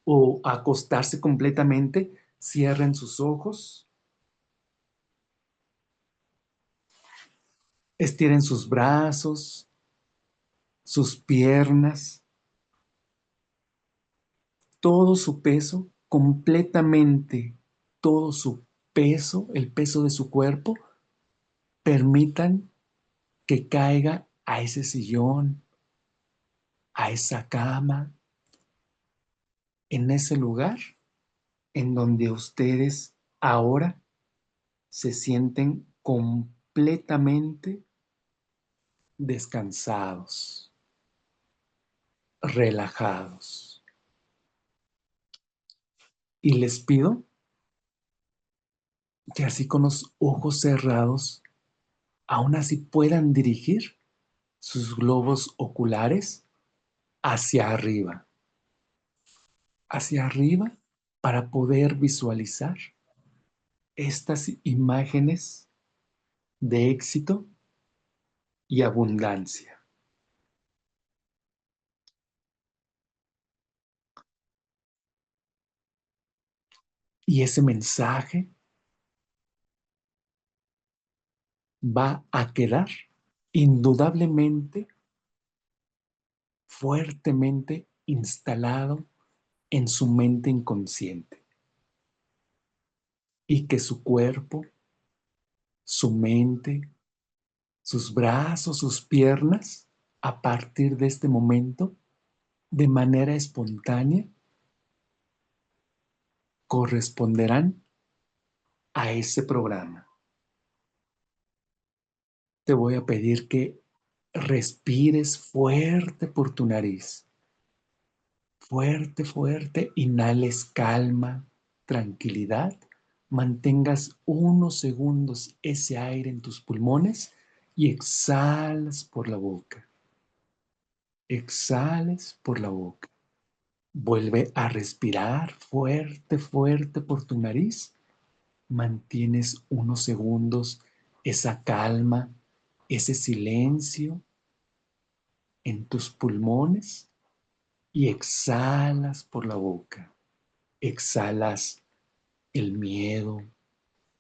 o acostarse completamente, cierren sus ojos, estiren sus brazos, sus piernas, todo su peso, completamente todo su peso, el peso de su cuerpo, permitan que caiga a ese sillón, a esa cama, en ese lugar en donde ustedes ahora se sienten completamente descansados, relajados. Y les pido que así con los ojos cerrados, aún así puedan dirigir sus globos oculares hacia arriba para poder visualizar estas imágenes de éxito y abundancia. Y ese mensaje va a quedar indudablemente, fuertemente instalado en su mente inconsciente y que su cuerpo, su mente, sus brazos, sus piernas, a partir de este momento, de manera espontánea, corresponderán a ese programa. Te voy a pedir que respires fuerte por tu nariz. Fuerte, fuerte, inhales calma, tranquilidad, mantengas unos segundos ese aire en tus pulmones y exhalas por la boca. Exhales por la boca. Vuelve a respirar fuerte, fuerte por tu nariz. Mantienes unos segundos esa calma, ese silencio en tus pulmones y exhalas por la boca. Exhalas el miedo,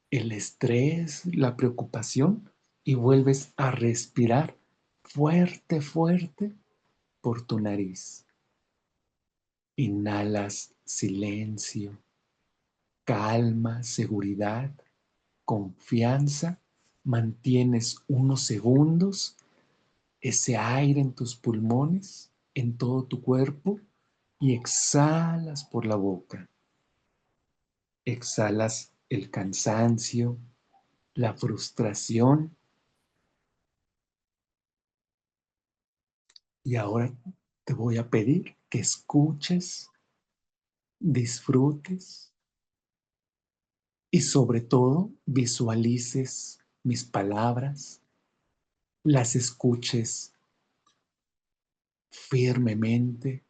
el estrés, la preocupación y vuelves a respirar fuerte, fuerte por tu nariz. Inhalas silencio, calma, seguridad, confianza. Mantienes unos segundos ese aire en tus pulmones, en todo tu cuerpo y exhalas por la boca. Exhalas el cansancio, la frustración. Y ahora te voy a pedir que escuches, disfrutes y sobre todo visualices mis palabras, las escuches firmemente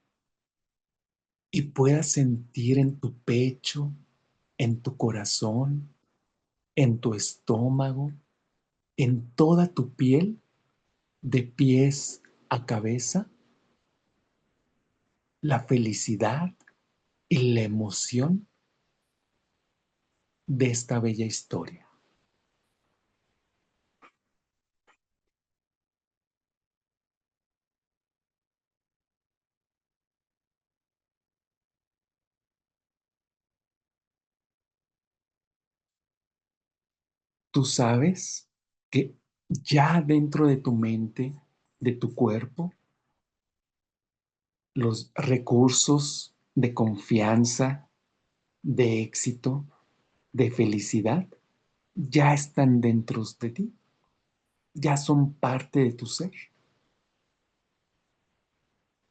y puedas sentir en tu pecho, en tu corazón, en tu estómago, en toda tu piel, de pies a cabeza, la felicidad y la emoción de esta bella historia. Tú sabes que ya dentro de tu mente, de tu cuerpo, los recursos de confianza, de éxito, de felicidad, ya están dentro de ti, ya son parte de tu ser.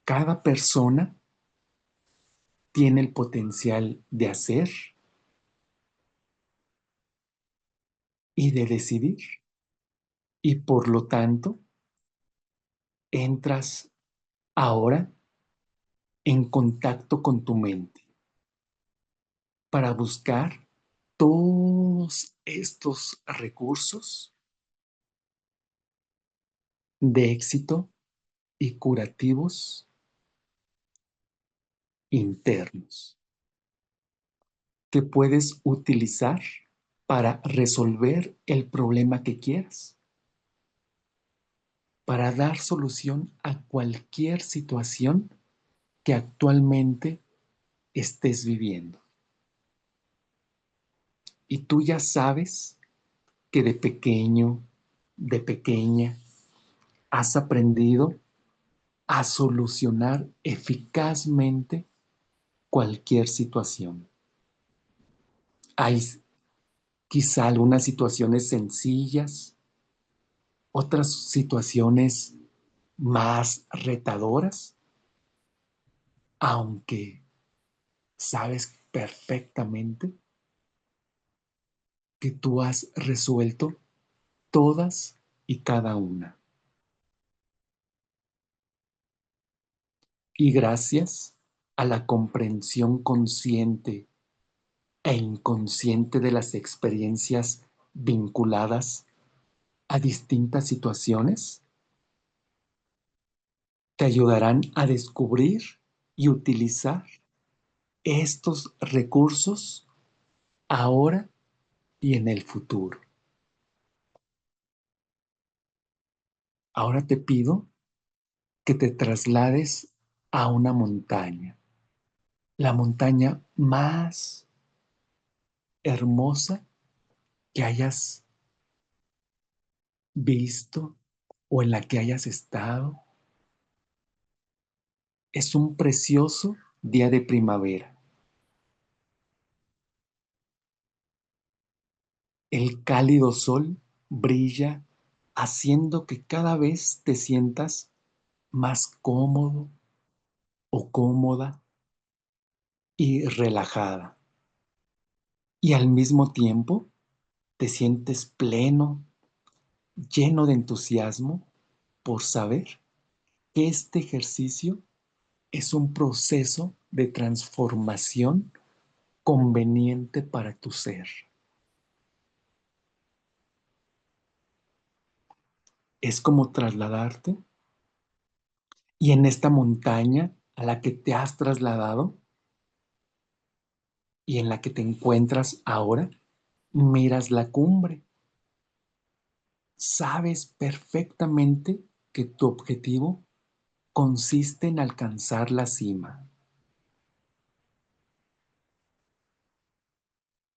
Cada persona tiene el potencial de hacer y de decidir. Y por lo tanto, entras ahora en contacto con tu mente para buscar todos estos recursos de éxito y curativos internos que puedes utilizar para resolver el problema que quieras, para dar solución a cualquier situación que actualmente estés viviendo. Y tú ya sabes que de pequeño, de pequeña, has aprendido a solucionar eficazmente cualquier situación. Hay quizá algunas situaciones sencillas, otras situaciones más retadoras, aunque sabes perfectamente que tú has resuelto todas y cada una. Y gracias a la comprensión consciente e inconsciente de las experiencias vinculadas a distintas situaciones, te ayudarán a descubrir y utilizar estos recursos ahora y en el futuro. Ahora te pido que te traslades a una montaña, la montaña más hermosa que hayas visto o en la que hayas estado. Es un precioso día de primavera. El cálido sol brilla haciendo que cada vez te sientas más cómodo o cómoda y relajada. Y al mismo tiempo te sientes pleno, lleno de entusiasmo por saber que este ejercicio es un proceso de transformación conveniente para tu ser. Es como trasladarte y en esta montaña a la que te has trasladado y en la que te encuentras ahora, miras la cumbre. Sabes perfectamente que tu objetivo consiste en alcanzar la cima.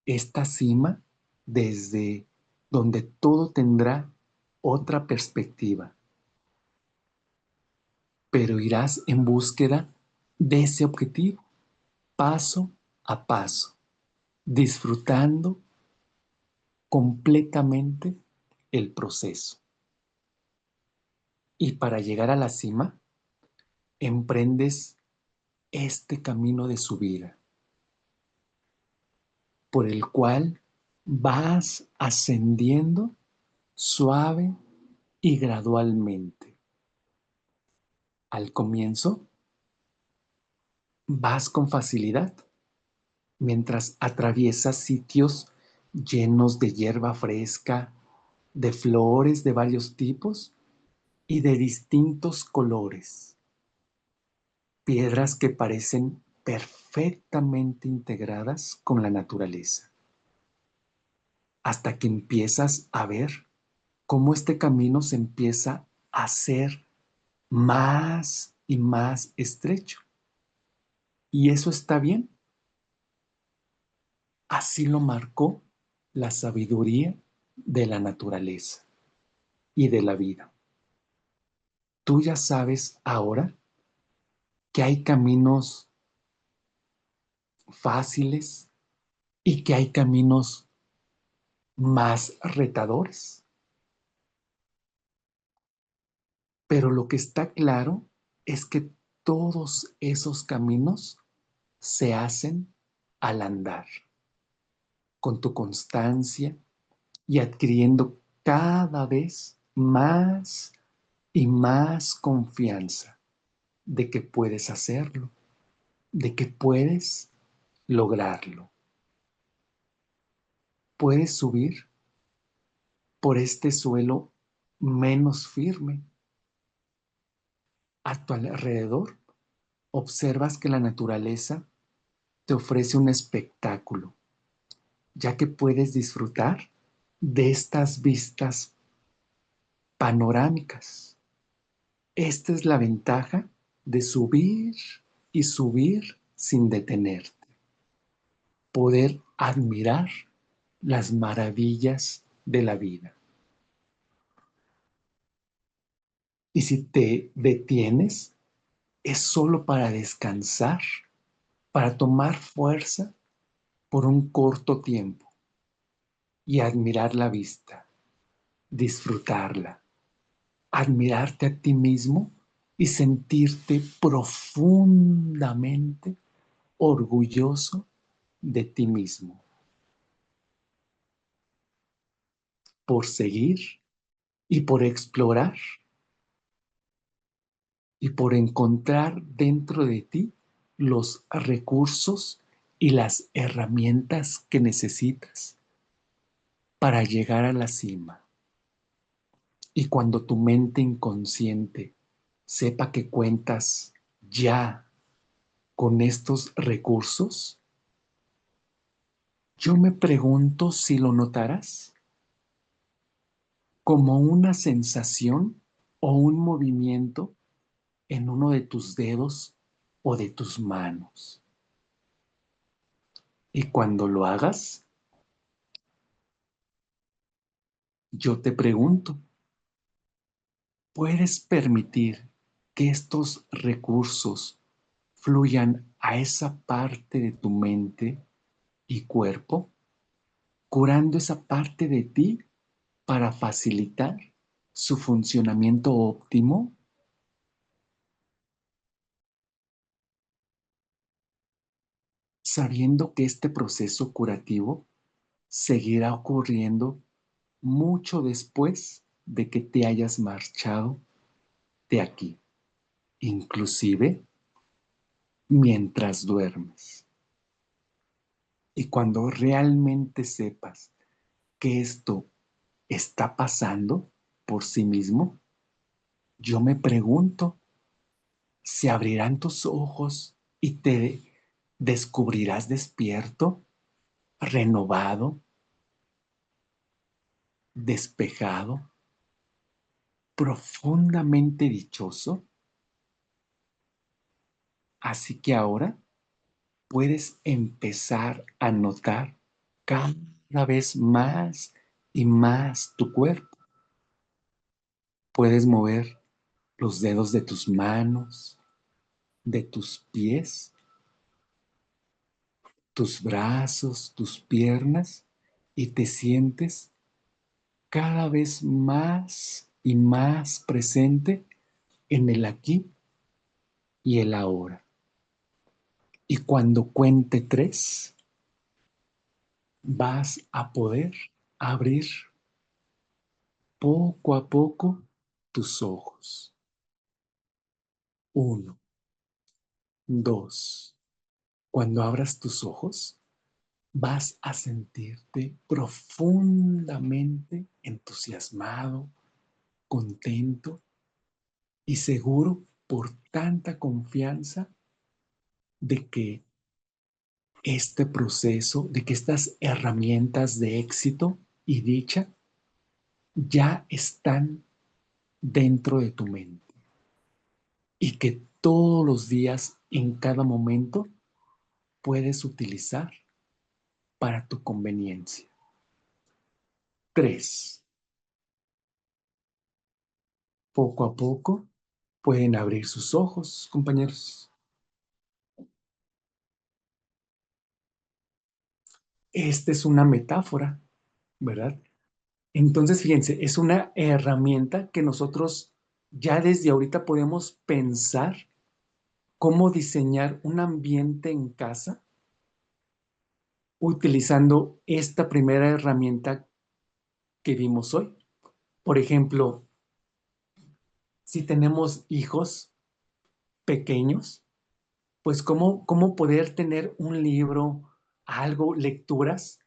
Esta cima desde donde todo tendrá otra perspectiva, pero irás en búsqueda de ese objetivo, paso a paso, disfrutando completamente el proceso. Y para llegar a la cima, emprendes este camino de subida, por el cual vas ascendiendo suave y gradualmente. Al comienzo, vas con facilidad mientras atraviesas sitios llenos de hierba fresca, de flores de varios tipos y de distintos colores, piedras que parecen perfectamente integradas con la naturaleza, hasta que empiezas a ver cómo este camino se empieza a hacer más y más estrecho. Y eso está bien. Así lo marcó la sabiduría de la naturaleza y de la vida. Tú ya sabes ahora que hay caminos fáciles y que hay caminos más retadores. Pero lo que está claro es que todos esos caminos se hacen al andar, con tu constancia y adquiriendo cada vez más y más confianza de que puedes hacerlo, de que puedes lograrlo. Puedes subir por este suelo menos firme. A tu alrededor observas que la naturaleza te ofrece un espectáculo, ya que puedes disfrutar de estas vistas panorámicas. Esta es la ventaja de subir y subir sin detenerte. Poder admirar las maravillas de la vida. Y si te detienes, es solo para descansar, para tomar fuerza por un corto tiempo y admirar la vista, disfrutarla, admirarte a ti mismo y sentirte profundamente orgulloso de ti mismo por seguir y por explorar y por encontrar dentro de ti los recursos y las herramientas que necesitas para llegar a la cima. Y cuando tu mente inconsciente sepa que cuentas ya con estos recursos, yo me pregunto si lo notarás como una sensación o un movimiento en uno de tus dedos o de tus manos. Y cuando lo hagas, yo te pregunto, ¿puedes permitir que estos recursos fluyan a esa parte de tu mente y cuerpo, curando esa parte de ti para facilitar su funcionamiento óptimo? Sabiendo que este proceso curativo seguirá ocurriendo mucho después de que te hayas marchado de aquí, inclusive mientras duermes. Y cuando realmente sepas que esto está pasando por sí mismo, yo me pregunto, ¿se abrirán tus ojos y te descubrirás despierto, renovado, despejado, profundamente dichoso? Así que ahora puedes empezar a notar cada vez más y más tu cuerpo. Puedes mover los dedos de tus manos, de tus pies, tus brazos, tus piernas y te sientes cada vez más y más presente en el aquí y el ahora. Y cuando cuente tres, vas a poder abrir poco a poco tus ojos. Uno, dos. Cuando abras tus ojos, vas a sentirte profundamente entusiasmado, contento y seguro por tanta confianza de que este proceso, de que estas herramientas de éxito y dicha ya están dentro de tu mente y que todos los días, en cada momento, puedes utilizar para tu conveniencia. 3. Poco a poco pueden abrir sus ojos, compañeros. Esta es una metáfora, ¿verdad? Entonces, fíjense, es una herramienta que nosotros ya desde ahorita podemos pensar cómo diseñar un ambiente en casa utilizando esta primera herramienta que vimos hoy. Por ejemplo, si tenemos hijos pequeños, pues cómo poder tener un libro, algo, lecturas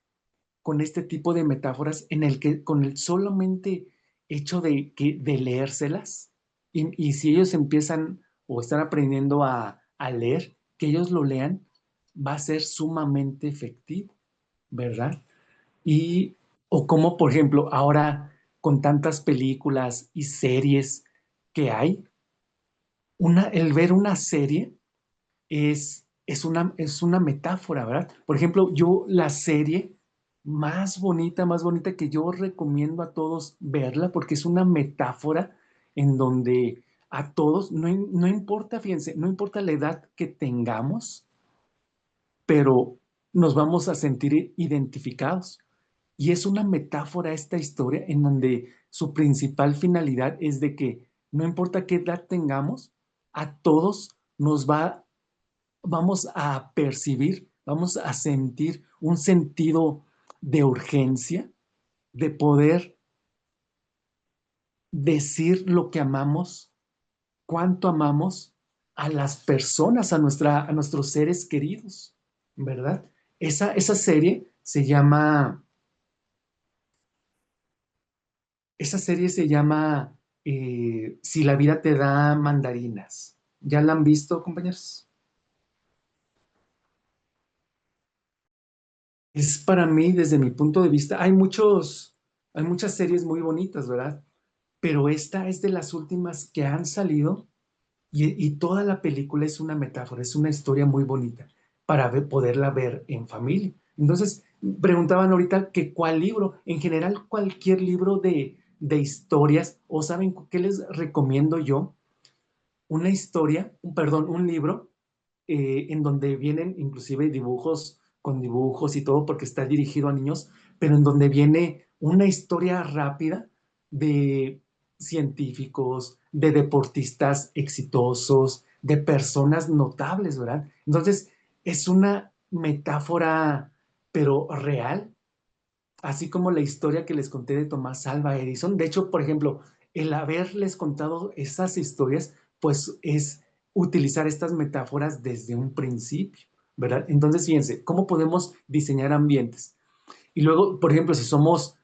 con este tipo de metáforas en el que con el solamente hecho de leérselas y si ellos empiezan o están aprendiendo a leer, que ellos lo lean, va a ser sumamente efectivo, ¿verdad? Y, o como por ejemplo, ahora con tantas películas y series que hay, el ver una serie es una metáfora, ¿verdad? Por ejemplo, yo la serie más bonita que yo recomiendo a todos verla porque es una metáfora en donde a todos, no importa, fíjense, no importa la edad que tengamos, pero nos vamos a sentir identificados. Y es una metáfora esta historia en donde su principal finalidad es de que no importa qué edad tengamos, a todos vamos a percibir, vamos a sentir un sentido de urgencia, de poder decir lo que amamos, cuánto amamos a las personas, a nuestros seres queridos, ¿verdad? Esa serie se llama, esa serie se llama Si la vida te da mandarinas. ¿Ya la han visto, compañeros? Es para mí, desde mi punto de vista, hay muchas series muy bonitas, ¿verdad? Pero esta es de las últimas que han salido y toda la película es una metáfora, es una historia muy bonita para poderla ver en familia. Entonces, preguntaban ahorita que cuál libro, en general cualquier libro de historias, o saben qué les recomiendo yo, una historia, perdón, un libro en donde vienen inclusive dibujos con dibujos y todo porque está dirigido a niños, pero en donde viene una historia rápida de científicos, de deportistas exitosos, de personas notables, ¿verdad? Entonces, es una metáfora, pero real, así como la historia que les conté de Tomás Alva Edison. De hecho, por ejemplo, el haberles contado esas historias, pues es utilizar estas metáforas desde un principio, ¿verdad? Entonces, fíjense, ¿cómo podemos diseñar ambientes? Y luego, por ejemplo, si somos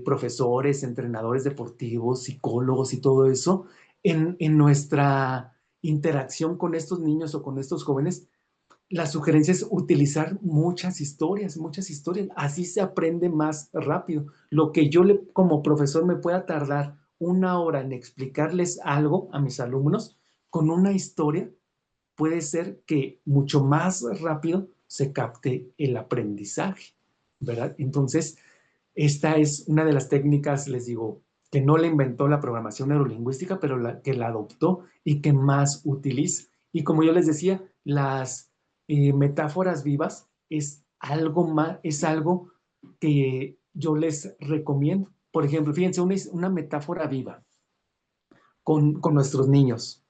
profesores, entrenadores deportivos, psicólogos y todo eso, en nuestra interacción con estos niños o con estos jóvenes, la sugerencia es utilizar muchas historias. Así se aprende más rápido. Lo que yo como profesor me pueda tardar una hora en explicarles algo a mis alumnos, con una historia puede ser que mucho más rápido se capte el aprendizaje, ¿verdad? Entonces, esta es una de las técnicas, les digo, que no la inventó la programación neurolingüística, pero que la adoptó y que más utiliza. Y como yo les decía, las metáforas vivas es algo que yo les recomiendo. Por ejemplo, fíjense, una metáfora viva con nuestros niños,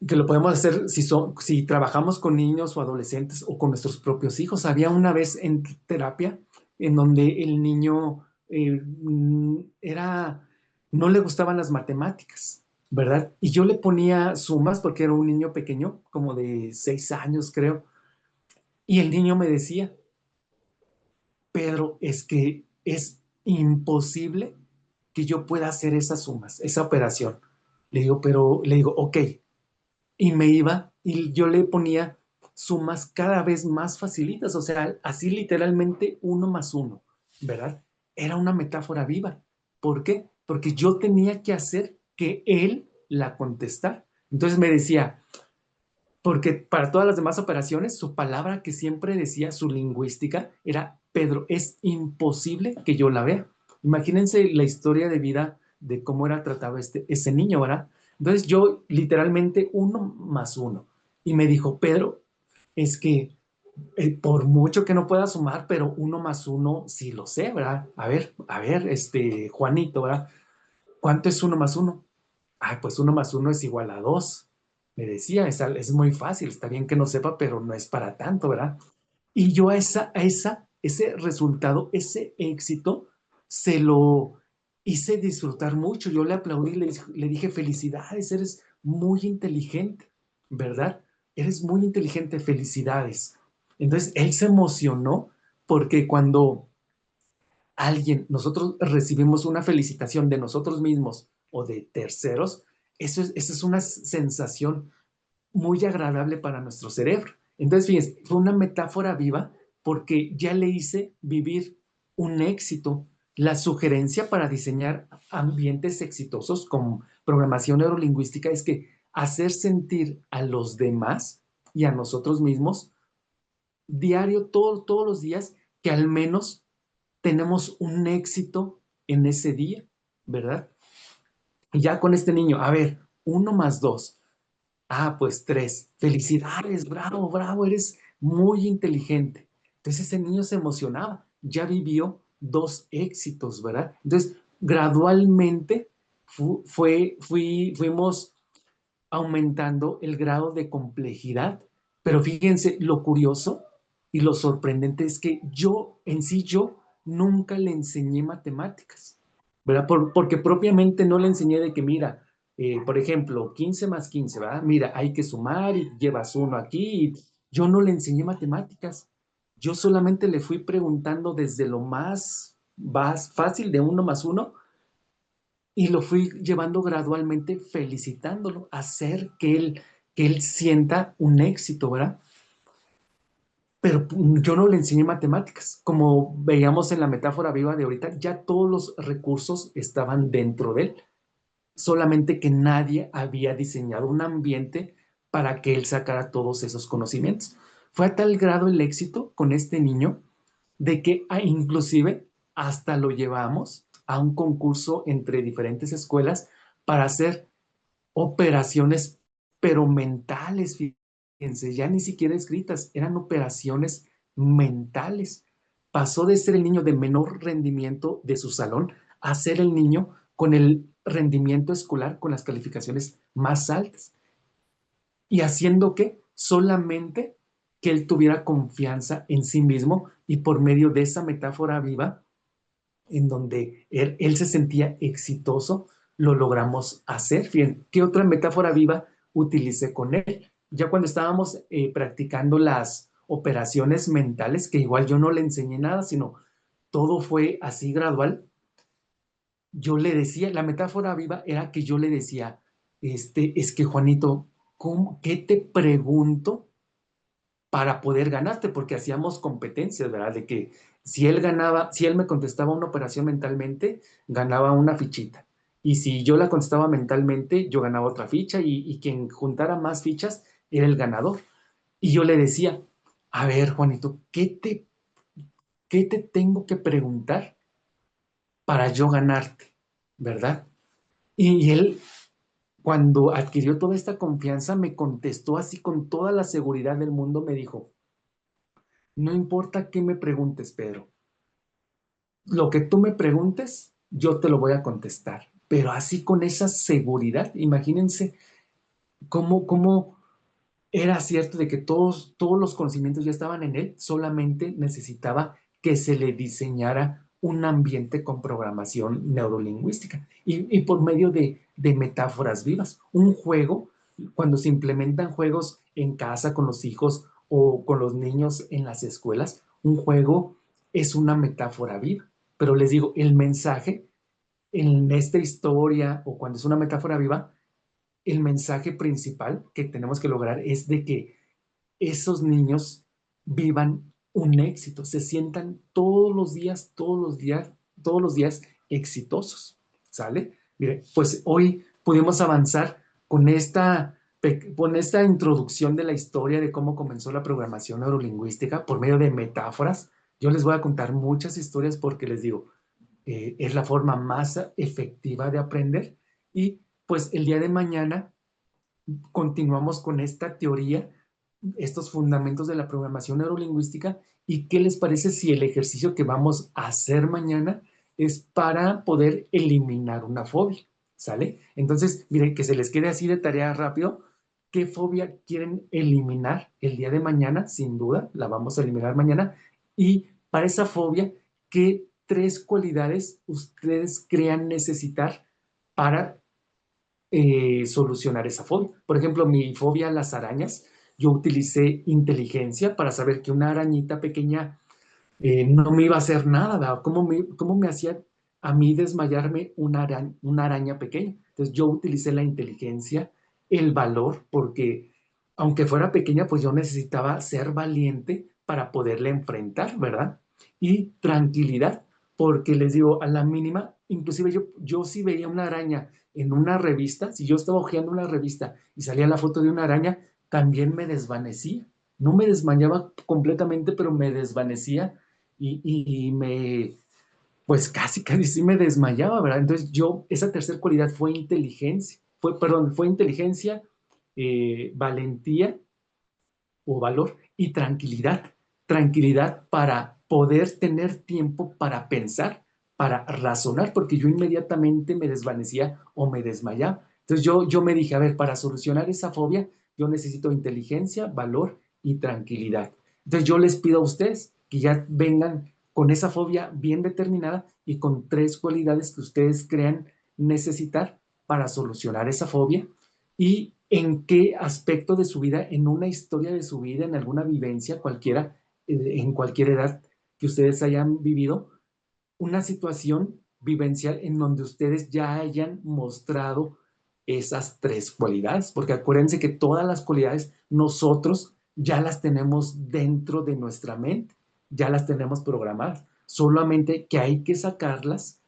que lo podemos hacer si trabajamos con niños o adolescentes o con nuestros propios hijos. Había una vez en terapia en donde el niño no le gustaban las matemáticas, ¿verdad? Y yo le ponía sumas porque era un niño pequeño, como de 6 años, creo, y el niño me decía, Pedro, es que es imposible que yo pueda hacer esas sumas, esa operación. Le digo, ok, y me iba y yo le ponía sumas cada vez más facilitas, o sea, así literalmente 1 más 1, ¿verdad? Era una metáfora viva. ¿Por qué? Porque yo tenía que hacer que él la contestara. Entonces me decía, porque para todas las demás operaciones, su palabra que siempre decía, su lingüística, era Pedro, es imposible que yo la vea. Imagínense la historia de vida de cómo era tratado ese niño, ¿verdad? Entonces yo literalmente 1 más 1. Y me dijo, Pedro, es que por mucho que no pueda sumar, pero 1 más 1 sí lo sé, ¿verdad? A ver, Juanito, ¿verdad? ¿Cuánto es 1 más 1? Ah, pues 1 más 1 es igual a 2. Me decía, es muy fácil, está bien que no sepa, pero no es para tanto, ¿verdad? Y yo ese resultado, ese éxito, se lo hice disfrutar mucho. Yo le aplaudí, le dije, felicidades, eres muy inteligente, ¿verdad? Eres muy inteligente, felicidades. Entonces, él se emocionó porque cuando nosotros recibimos una felicitación de nosotros mismos o de terceros, esa es una sensación muy agradable para nuestro cerebro. Entonces, fíjense, fue una metáfora viva porque ya le hice vivir un éxito. La sugerencia para diseñar ambientes exitosos con programación neurolingüística es que hacer sentir a los demás y a nosotros mismos diario, todos los días, que al menos tenemos un éxito en ese día, ¿verdad? Y ya con este niño, a ver, 1 más 2. Ah, pues 3. Felicidades, bravo, bravo, eres muy inteligente. Entonces ese niño se emocionaba, ya vivió 2 éxitos, ¿verdad? Entonces, gradualmente fuimos aumentando el grado de complejidad, pero fíjense, lo curioso y lo sorprendente es que yo nunca le enseñé matemáticas, ¿verdad? Porque propiamente no le enseñé de que, mira, por ejemplo, 15 más 15, ¿verdad? Mira, hay que sumar y llevas 1 aquí. Yo no le enseñé matemáticas. Yo solamente le fui preguntando desde lo más fácil de 1 más 1 y lo fui llevando gradualmente, felicitándolo, hacer que él sienta un éxito, ¿verdad? Pero yo no le enseñé matemáticas. Como veíamos en la metáfora viva de ahorita, ya todos los recursos estaban dentro de él, solamente que nadie había diseñado un ambiente para que él sacara todos esos conocimientos. Fue a tal grado el éxito con este niño de que inclusive hasta lo llevamos a un concurso entre diferentes escuelas para hacer operaciones, pero mentales, fíjense, ya ni siquiera escritas, eran operaciones mentales. Pasó de ser el niño de menor rendimiento de su salón a ser el niño con el rendimiento escolar con las calificaciones más altas. ¿Y haciendo qué? Solamente que él tuviera confianza en sí mismo y por medio de esa metáfora viva, en donde él se sentía exitoso, lo logramos hacer. Bien, ¿qué otra metáfora viva utilicé con él? Ya cuando estábamos practicando las operaciones mentales, que igual yo no le enseñé nada, sino todo fue así gradual, yo le decía, la metáfora viva era que yo le decía, es que Juanito, ¿qué te pregunto para poder ganarte? Porque hacíamos competencias, ¿verdad? De que si él ganaba, si él me contestaba una operación mentalmente, ganaba una fichita. Y si yo la contestaba mentalmente, yo ganaba otra ficha y quien juntara más fichas era el ganador. Y yo le decía, a ver, Juanito, qué te tengo que preguntar para yo ganarte? ¿Verdad? Y él, cuando adquirió toda esta confianza, me contestó así con toda la seguridad del mundo, me dijo, no importa qué me preguntes, Pedro, lo que tú me preguntes, yo te lo voy a contestar, pero así con esa seguridad, imagínense cómo era cierto de que todos los conocimientos ya estaban en él, solamente necesitaba que se le diseñara un ambiente con programación neurolingüística y por medio de metáforas vivas. Un juego, cuando se implementan juegos en casa con los hijos o con los niños en las escuelas, un juego es una metáfora viva. Pero les digo, el mensaje en esta historia o cuando es una metáfora viva, el mensaje principal que tenemos que lograr es de que esos niños vivan un éxito, se sientan todos los días exitosos, ¿sale? Mire, pues hoy pudimos avanzar con esta introducción de la historia de cómo comenzó la programación neurolingüística por medio de metáforas, Yo les voy a contar muchas historias porque les digo, es la forma más efectiva de aprender y pues el día de mañana continuamos con esta teoría, estos fundamentos de la programación neurolingüística y qué les parece si el ejercicio que vamos a hacer mañana es para poder eliminar una fobia, ¿sale? Entonces, miren, que se les quede así de tarea rápido, ¿qué fobia quieren eliminar el día de mañana? Sin duda, la vamos a eliminar mañana. Y para esa fobia, ¿qué tres cualidades ustedes crean necesitar para solucionar esa fobia? Por ejemplo, mi fobia a las arañas, yo utilicé inteligencia para saber que una arañita pequeña no me iba a hacer nada, ¿verdad? Cómo me hacía a mí desmayarme una araña pequeña? Entonces yo utilicé la inteligencia, el valor, porque aunque fuera pequeña, pues yo necesitaba ser valiente para poderla enfrentar, ¿verdad? Y tranquilidad, porque les digo, a la mínima, inclusive yo sí veía una araña en una revista, si yo estaba hojeando una revista y salía la foto de una araña, también me desvanecía. No me desmayaba completamente, pero me desvanecía y me, pues casi sí me desmayaba, ¿verdad? Entonces yo, esa tercera cualidad fue inteligencia, fue inteligencia, valentía o valor y tranquilidad. Tranquilidad para poder tener tiempo para pensar, para razonar, porque yo inmediatamente me desvanecía o me desmayaba. Entonces yo me dije, a ver, para solucionar esa fobia, yo necesito inteligencia, valor y tranquilidad. Entonces yo les pido a ustedes que ya vengan con esa fobia bien determinada y con tres cualidades que ustedes crean necesitar para solucionar esa fobia y en qué aspecto de su vida, en una historia de su vida, en alguna vivencia cualquiera, en cualquier edad que ustedes hayan vivido, una situación vivencial en donde ustedes ya hayan mostrado esas tres cualidades, porque acuérdense que todas las cualidades nosotros ya las tenemos dentro de nuestra mente, ya las tenemos programadas, solamente que hay que sacarlas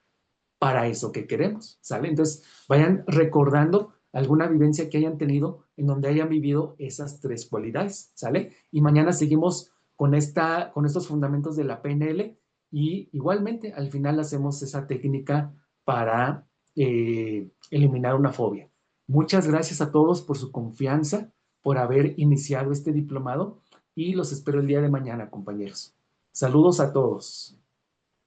para eso que queremos, ¿sale? Entonces, vayan recordando alguna vivencia que hayan tenido en donde hayan vivido esas tres cualidades, ¿sale? Y mañana seguimos con estos fundamentos de la PNL y igualmente al final hacemos esa técnica para eliminar una fobia. Muchas gracias a todos por su confianza, por haber iniciado este diplomado y los espero el día de mañana, compañeros. Saludos a todos.